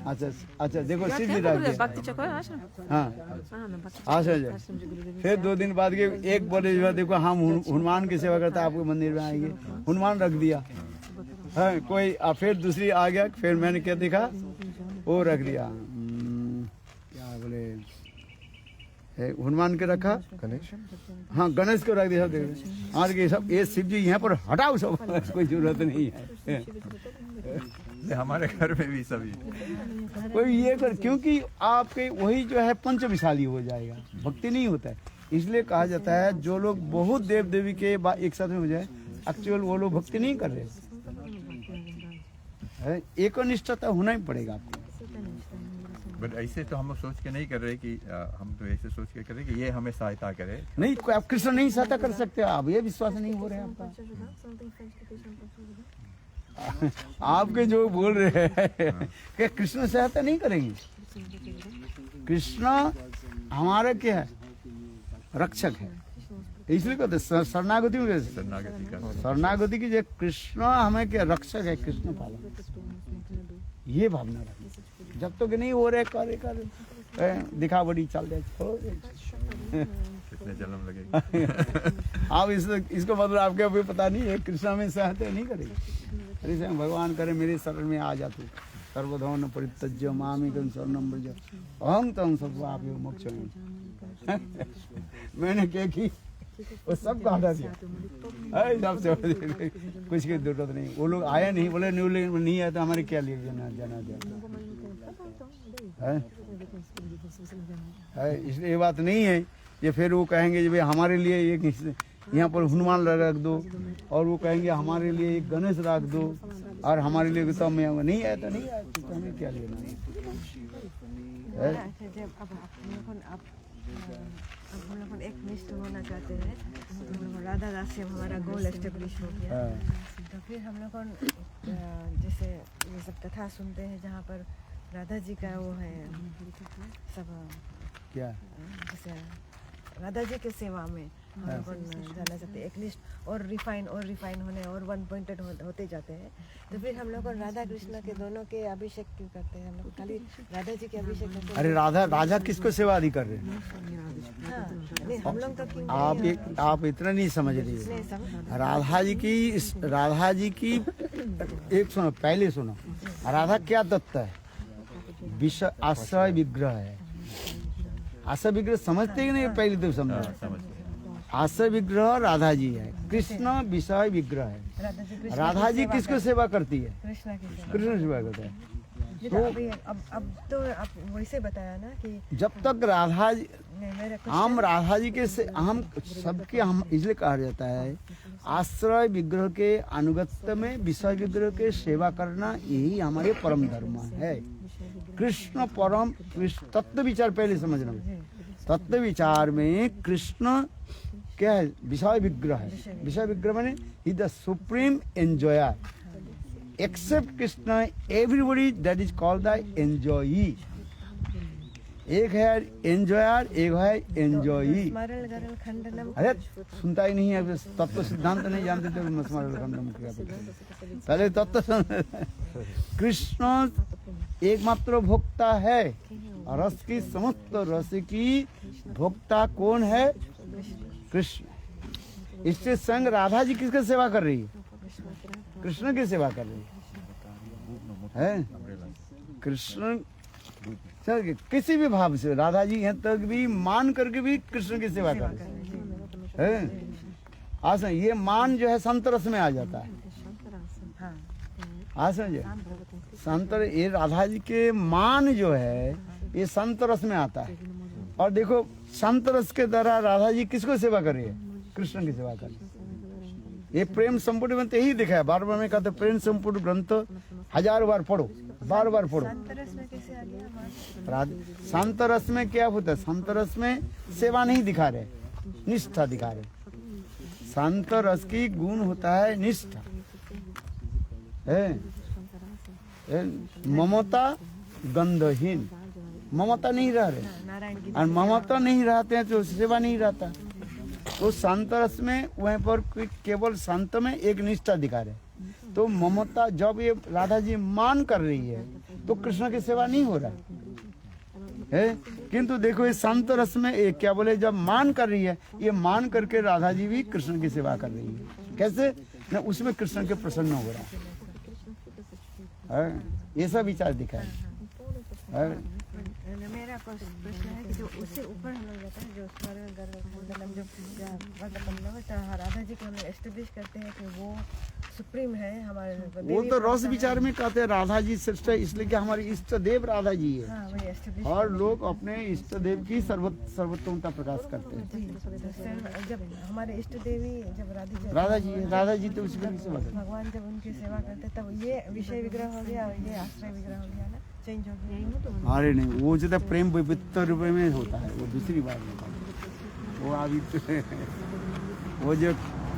[SPEAKER 4] अच्छा देखो शिव जी रख दिया। हाँ अच्छा। फिर 2 दिन बाद के एक बोले जो देखो हम हनुमान की सेवा करते हैं, आपके मंदिर में आएंगे, हनुमान रख दिया है कोई। फिर दूसरी आ गया, फिर मैंने क्या देखा वो रख दिया, क्या बोले हनुमान के रखा, गणेश, हाँ गणेश को रख दिया। आज के सब ये शिव जी यहाँ पर हटाओ, सब कोई जरूरत नहीं है।
[SPEAKER 1] हमारे घर में भी सभी
[SPEAKER 4] कोई ये कर, क्योंकि आपके वही जो है पंचविशाली हो जाएगा, भक्ति नहीं होता है। इसलिए कहा जाता है जो लोग बहुत देव देवी के एक साथ में हो जाए, एक्चुअल वो लोग भक्ति नहीं कर रहे है। एकनिष्ठता होना ही पड़ेगा आपको।
[SPEAKER 1] बट ऐसे तो हम लोग सोच के नहीं कर रहे कि हम तो ऐसे सोच के कर रहे कि ये हमें सहायता करे।
[SPEAKER 4] नहीं, कोई आप कृष्ण नहीं सहायता कर सकते, आप ये विश्वास नहीं हो रहे हैं आपका। आपके जो बोल रहे हैं कि कृष्ण सहायता नहीं करेंगे। कृष्ण हमारा क्या है? रक्षक है, इसलिए कहते शरणागति में
[SPEAKER 1] शरणागति का
[SPEAKER 4] शरणागति की जो कृष्ण हमें क्या रक्षक है, कृष्ण पालन, ये भावना रखें। जब तक नहीं हो रहे कार्य दिखावड़ी चल जाए,
[SPEAKER 1] कितने जन्म लगेगा।
[SPEAKER 4] आप इसको मतलब आपके अभी पता नहीं है, कृष्ण में सहायता नहीं करेगी। अरे भगवान करे मेरे शरण में आ जा तू, सर्वधर्म परित्यज्य मामेकं शरणं व्रज अहं त्वं सर्वापि मोक्षयमि। मैंने क्या की, वो सब हटा दिया। कुछ की जरूरत नहीं, वो लोग आया नहीं, बोले नहीं आया तो हमारे क्या लिए जाना है। इसलिए ये बात नहीं है ये फिर वो कहेंगे जी भाई हमारे लिए एक यहाँ पर हनुमान रख दो, और वो कहेंगे हमारे लिए एक गणेश रख दो, और हमारे लिए तो मैं नहीं आया तो नहीं आया, तो हमें क्या लेना है।
[SPEAKER 6] अब हम लोग एक निष्ठ होना चाहते हैं, राधा दास से हमारा गोल एस्टेब्लिश हो गया, तो फिर हम लोग जैसे ये सब कथा सुनते हैं जहाँ पर राधा जी का वो है सब
[SPEAKER 4] क्या,
[SPEAKER 6] जैसे राधा जी के सेवा में हम लोग जाना चाहते हैं, एक निष्ठ और रिफाइन होने और 1 पॉइंटेड होते जाते हैं। तो फिर हम लोग राधा कृष्ण के दोनों के अभिषेक क्यों करते हैं? हम लोग खाली राधा जी के अभिषेक करते हैं।
[SPEAKER 4] अरे राधा किसको सेवा आदि कर रहे हैं?
[SPEAKER 6] हाँ, नहीं हम लोग तो
[SPEAKER 4] आप इतना नहीं समझ रही है। राधा जी की एक सुनो, पहले सुनो, राधा क्या तत्व है? विषय आश्रय विग्रह है। आश्रय विग्रह समझते ही नहीं, पहले तो समझो। आश्रय विग्रह राधा जी है, कृष्ण विषय विग्रह है। राधा जी किसको सेवा करती है? कृष्ण सेवा करता है।
[SPEAKER 6] तो अब तो आप वैसे बताया ना कि
[SPEAKER 4] जब तक राधा जी, हम राधा जी के हम सबके हम इसलिए कहा जाता है आश्रय विग्रह के अनुगत्य में विषय विग्रह के सेवा करना, यही हमारे परम धर्म है। कृष्ण परम तत्व विचार पहले समझना। तत्व विचार में कृष्ण क्या है? विषय विग्रह है। विषय विग्रह माने ही the supreme enjoyer. Except Krishna everybody that is called the enjoyee. एक है एंजॉयर, एक है एंजॉयी। अरे सुनता ही नहीं है, तत्व सिद्धांत नहीं जानते थे। पहले तत्व कृष्ण एकमात्र भोक्ता है, रस की समस्त रस की भोक्ता कौन है? कृष्ण। इससे संग राधा जी किसकी सेवा कर रही है? कृष्ण की सेवा कर रही है। कृष्ण किसी भी भाव से राधा जी यहाँ तक भी मान करके भी कृष्ण की सेवा कर रही है। आज ये मान जो है संत रस में आ जाता है। आज संत, ये राधा जी के मान जो है ये संत रस में आता है। और देखो संत रस के द्वारा राधा जी किसको सेवा कर रही है? कृष्ण की सेवा कर रही है। ये प्रेम संपुट ग्रंथ यही दिखा है। बार बार में कहते प्रेम संपुट ग्रंथ 1000 बार पढ़ो, बार बार पढ़ो। संत रस में क्या होता है? संत रस में सेवा नहीं दिखा रहे, निष्ठा दिखा रहे। संत रस की गुण होता है निष्ठा है। ममता गंधहीन, ममता नहीं रह रहे, और ममता नहीं रहते हैं तो सेवा नहीं रहता। तो संत रस में वहीं पर केवल संत में एक निष्ठा दिखा रहे। तो ममता जब ये राधा जी मान कर रही है तो कृष्ण की सेवा नहीं हो रहा है। किंतु देखो ये संत रस में एक क्या बोले, जब मान कर रही है, ये मान करके राधा जी भी कृष्ण की सेवा कर रही है। कैसे न? उसमें कृष्ण के प्रसन्न हो रहा है। ये सब विचार दिखा है।
[SPEAKER 6] मेरा प्रश्न है कि जो उससे ऊपर हम लोग जाते हैं, जो स्मरण गर्भ जो राधा जी को हम लोग एस्टेब्लिश करते हैं कि वो सुप्रीम है हमारे।
[SPEAKER 4] वो तो रस विचार में कहते हैं राधा जी श्रेष्ठ है, इसलिए कि हमारे इष्ट देव राधा जी है।
[SPEAKER 6] हाँ, वही एस्टेब्लिश।
[SPEAKER 4] और लोग अपने इष्ट देव की सर्वोत्तमता प्रकाश करते हैं।
[SPEAKER 6] जब हमारे इष्ट देवी जब
[SPEAKER 4] राधा जी तो उसी की सेवा करते हैं।
[SPEAKER 6] भगवान जब उनकी सेवा करते तब ये विषय विग्रह हो गया और ये आश्रय विग्रह हो गया ना। चेंज हो गया।
[SPEAKER 4] अरे नहीं, वो जो था प्रेम पवित्र रूप में होता है, वो दूसरी बात होता है। वो अभी वो जो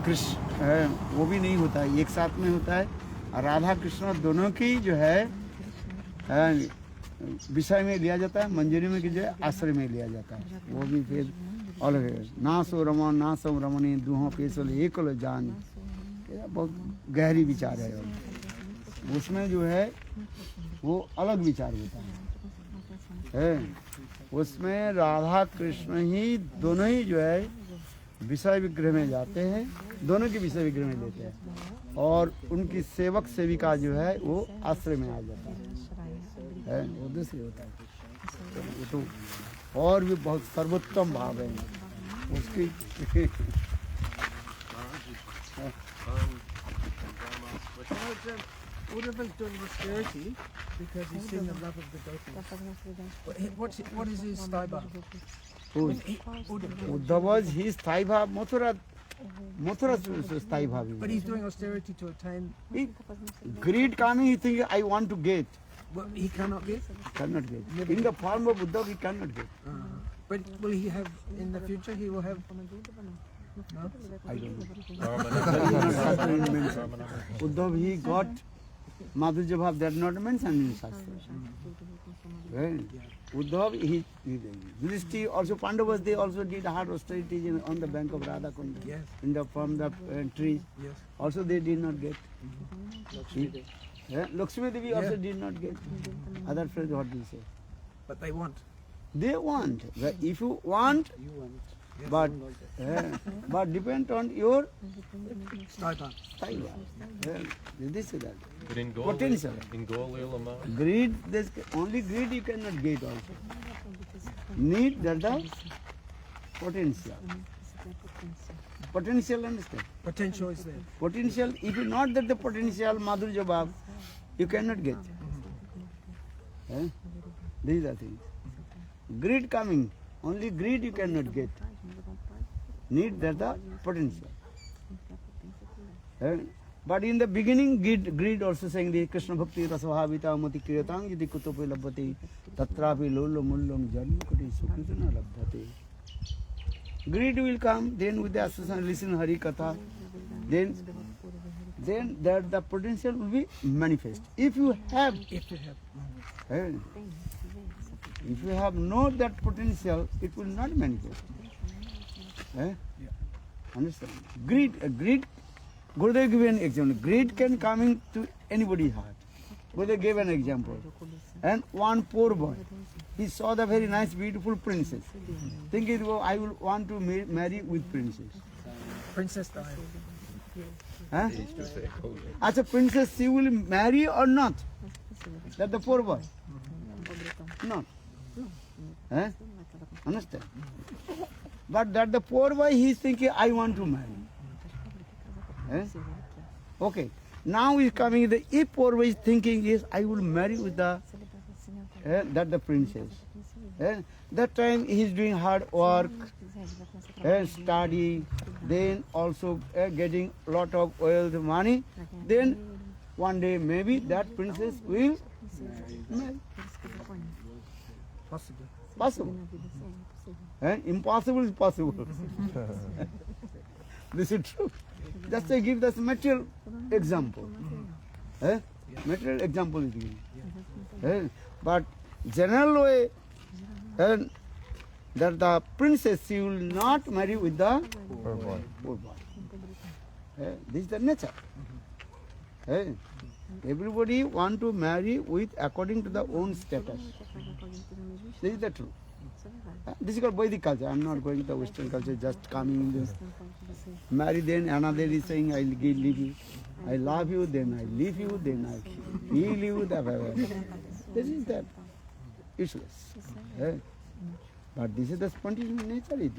[SPEAKER 4] कृष्ण है वो भी नहीं होता है, एक साथ में होता है। और राधा कृष्ण दोनों की जो है विषय में लिया जाता है, मंजरी में की जो है आश्रय में लिया जाता है, वो भी फिर अलग है। ना सो रमन ना सो रमणी दूहों पेशल एक लो जान, ये बहुत गहरी विचार है। और उसमें जो है वो अलग विचार होता है। उसमें राधा कृष्ण ही दोनों ही जो है विषय विग्रह में जाते हैं, दोनों के विषय विग्रह में लेते हैं, और उनकी सेवक सेविका जो है वो आश्रय में आ जाता है, वो दूसरी होता है। वो तो और भी बहुत सर्वोत्तम भाव है उसकी।
[SPEAKER 7] Uddhava is doing austerity because he's seen the love of the gopis. What is his thigh bar?
[SPEAKER 4] Uddhava, his thigh bhav, Mathura thigh bhav.
[SPEAKER 7] But he's doing austerity to attain.
[SPEAKER 4] Greed coming, he thinks, I want to get.
[SPEAKER 7] Well, he cannot get.
[SPEAKER 4] Cannot get. In the form of Uddhava, he cannot get.
[SPEAKER 7] But will he have in the future? He will have. No?
[SPEAKER 4] I don't know. Uddhava, he got Madhurya bhav, that not mentioned in Shastra. Right? Uddhava, Yudhishthira, also Pandavas, they also did hard austerity on the bank of Radha Kunda,
[SPEAKER 7] Yes.
[SPEAKER 4] in the from the trees.
[SPEAKER 7] Yes.
[SPEAKER 4] Also they did not get. Lakshmi Devi also did not get. Other friends, what do you say?
[SPEAKER 7] But they want.
[SPEAKER 4] They want. If you want, but depend on your
[SPEAKER 7] Thigh bar.
[SPEAKER 4] style. This is that.
[SPEAKER 8] But in Gaul,
[SPEAKER 4] Potential.
[SPEAKER 8] in Gaul Ulama,
[SPEAKER 4] Greed, there's only greed you cannot get also. Need that the potential. Potential, understand?
[SPEAKER 7] Potential is there.
[SPEAKER 4] Potential, if you not that the potential Madhurya bhav, you cannot get. These are things. Greed coming, only greed you cannot get. Need that the potential. But in the beginning, greed also saying the Krishna Bhakti Rasavavita Mati Kiratang Yadi Kutopi Labhati Tatrapi Lolo Mullam Jalukati Sukritana Labhati. Greed will come, then with the association listen Hari Katha, then that the potential will be manifest. If you have,
[SPEAKER 7] If you have.
[SPEAKER 4] if you have no that potential, it will not manifest. Understand? Greed. Gurudev gave an example. Greed can come into anybody's heart. Gurudev gave an example. And one poor boy, he saw the very nice, beautiful princess, thinking, oh, I will want to marry with princess.
[SPEAKER 7] Princess died.
[SPEAKER 4] As a princess, she will marry or not? That the poor boy? Not. Understand? But that the poor boy, he is thinking, I want to marry. Okay. Now is coming the if poor boy is thinking is I will marry with the that the princess. That time he is doing hard work, study, then also getting lot of wealth, money. Then one day maybe that princess will marry.
[SPEAKER 7] Possibly.
[SPEAKER 4] Possible. Impossible is possible. This is true. Just to give this material example. Material example is given. But general way, that the princess, she will not marry with the poor boy. This is the nature. Everybody want to marry with according to the own status. This is the truth. This is called Vedic culture. I am not going to the Western culture, just coming in this. Marry, then another is saying, I leave you. I love you, then I leave you, then I heal you. This is that. Useless. But this is the spontaneous nature it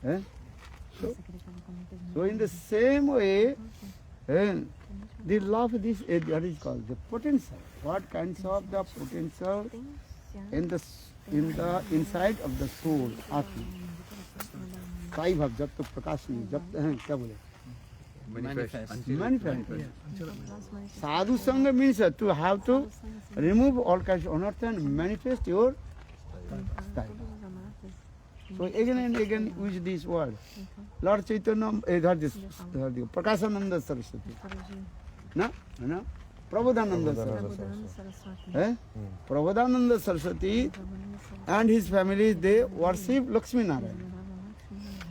[SPEAKER 4] is. So in the same way, the love this that is called the potential. What kinds of the potential in the inside of the soul, Atma. Sai भाव जब तक प्रकाश नहीं, जब क्या बोले
[SPEAKER 1] Manifest. Until
[SPEAKER 4] Manifest.
[SPEAKER 7] Yeah, until it
[SPEAKER 4] Sadhu Sangha means to have to remove all kinds of unearth and manifest your style. So again and again use this word. Lord Chaitanya, Prakashananda Saraswati. No? No? Prabodhananda Saraswati. Eh? Prabodhananda Saraswati and his family, they worship Lakshmi Narayana.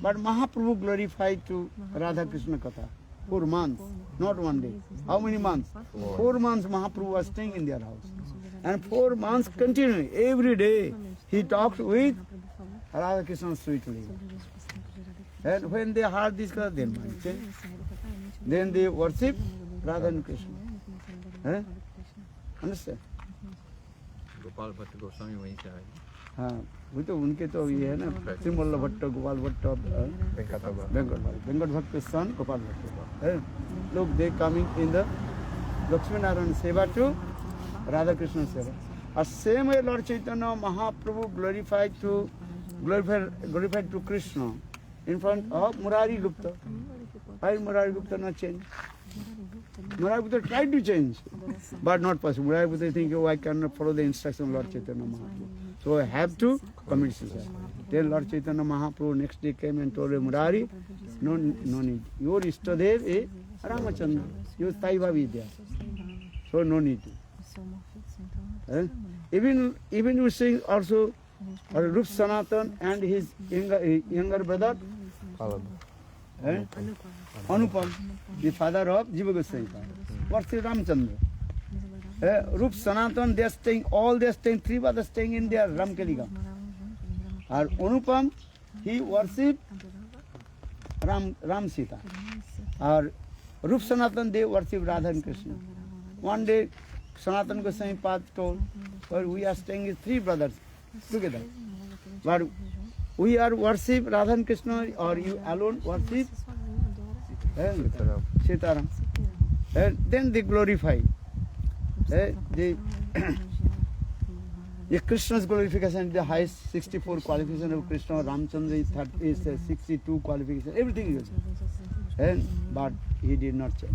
[SPEAKER 4] But Mahaprabhu glorified to Radha Krishna Katha. 4 months, not 1 day. How many months? 4 months Mahaprabhu was staying in their house. And 4 months continually, every day, he talked with Radha Krishna sweetly. And when they heard this, their mind changed. Then they worship Radha and Krishna. Eh? Understand?
[SPEAKER 1] Gopal Bhatta Goswami वहीं से आए
[SPEAKER 4] हाँ वो तो उनके तो ये है ना श्रीमल्ल भट्ट गोपाल भट्ट वेंकट भट्ट सन गोपाल भट्ट लोग they coming in the Lakshmi Narayan सेवा टू राधा कृष्ण सेवा और same way Lord Chaitanya Mahaprabhu glorified to Krishna in front of Murari Gupta. Why Murari Gupta not change? Murari Gupta tried to change, but not possible. Murari Gupta think, oh, I cannot follow the instruction of Lord Chaitanya Mahaprabhu. So I have to commit suicide. Then Lord Chaitanya Mahaprabhu next day came and told Murari, no need. Your Ishtadev is Ramachandra. Your Taiva Vidya. So no need to. Even you sing also Rup Sanatan and his younger brother Anupam, the father of Jiva Goswami. Worship Ramchandra. Rup Sanatan, they are staying, three brothers staying in their Ramkeliga. And Anupam, he worship Ram Sita. Or Rup Sanatan, they worship Radha and Krishna. One day, Sanatan Goswami Pad told, well, we are staying with 3 brothers together. But we are worship Radha and Krishna, or you alone worship Sitaram. Then they glorify. The Krishna's glorification is the highest, 64 qualification of Krishna. Ramchandra is 62 qualification. Everything is. But he did not change.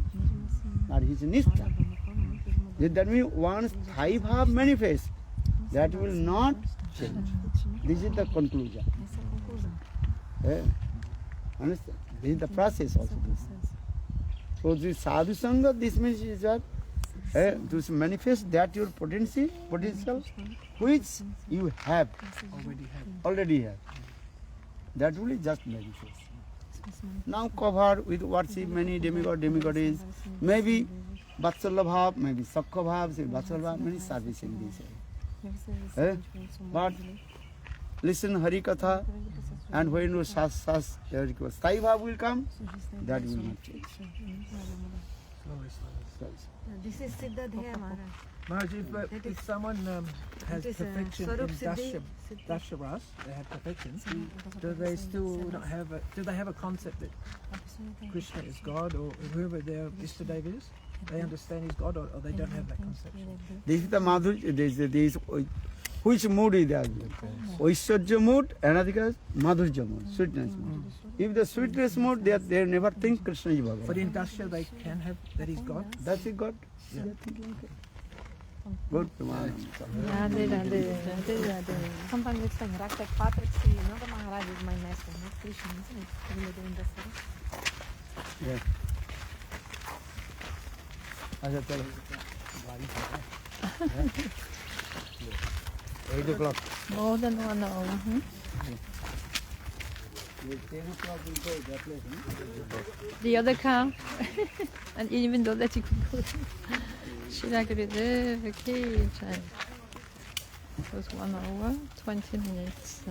[SPEAKER 4] But his nishtha. That means once Thai Bhav manifests, that will not change. This is the conclusion. Understand? This is the process also. So this sadhu sangha, this means is that to manifest that your potential, which you have, already have. That will just manifest. Now covered with worship many demigods, maybe Vatsalya Bhav, maybe Sakha Bhav, Vatsalya Bhav, many service in this. But listen Hari Katha, and when you Sas, Sai Bhav will come, that will not change.
[SPEAKER 6] This is Siddha Dhya Maharaj.
[SPEAKER 7] Maharaj, if someone has
[SPEAKER 6] it is,
[SPEAKER 7] perfection in
[SPEAKER 6] Swarup Siddhi.
[SPEAKER 7] Dasharas, they have perfection, do they still not have do they have a concept that Krishna is God, or whoever their Ishtadev is? They understand he's God, or they don't have that conception?
[SPEAKER 4] This is the Madhurya, this which mood is that? Oishwarya mood, another is Madhurya mood, sweetness mood. If the sweetness mood, they never think Krishna is Bhagavan.
[SPEAKER 7] But in Dasya they can have that he's God?
[SPEAKER 4] That's it, God.
[SPEAKER 7] Yeah.
[SPEAKER 4] Good.
[SPEAKER 3] Radhe, Radhe, Radhe, Radhe. Sometimes it's like Raktak Patrick, another Maharaj is my master, not Krishna, isn't it? When they're doing this.
[SPEAKER 4] Yeah. अच्छा चलो 8 o'clock.
[SPEAKER 3] More than 1 hour.
[SPEAKER 4] 10 o'clock will go that place.
[SPEAKER 3] The other car. And even though that you could go. Shiragride vacation. It was 1 hour, 20 minutes.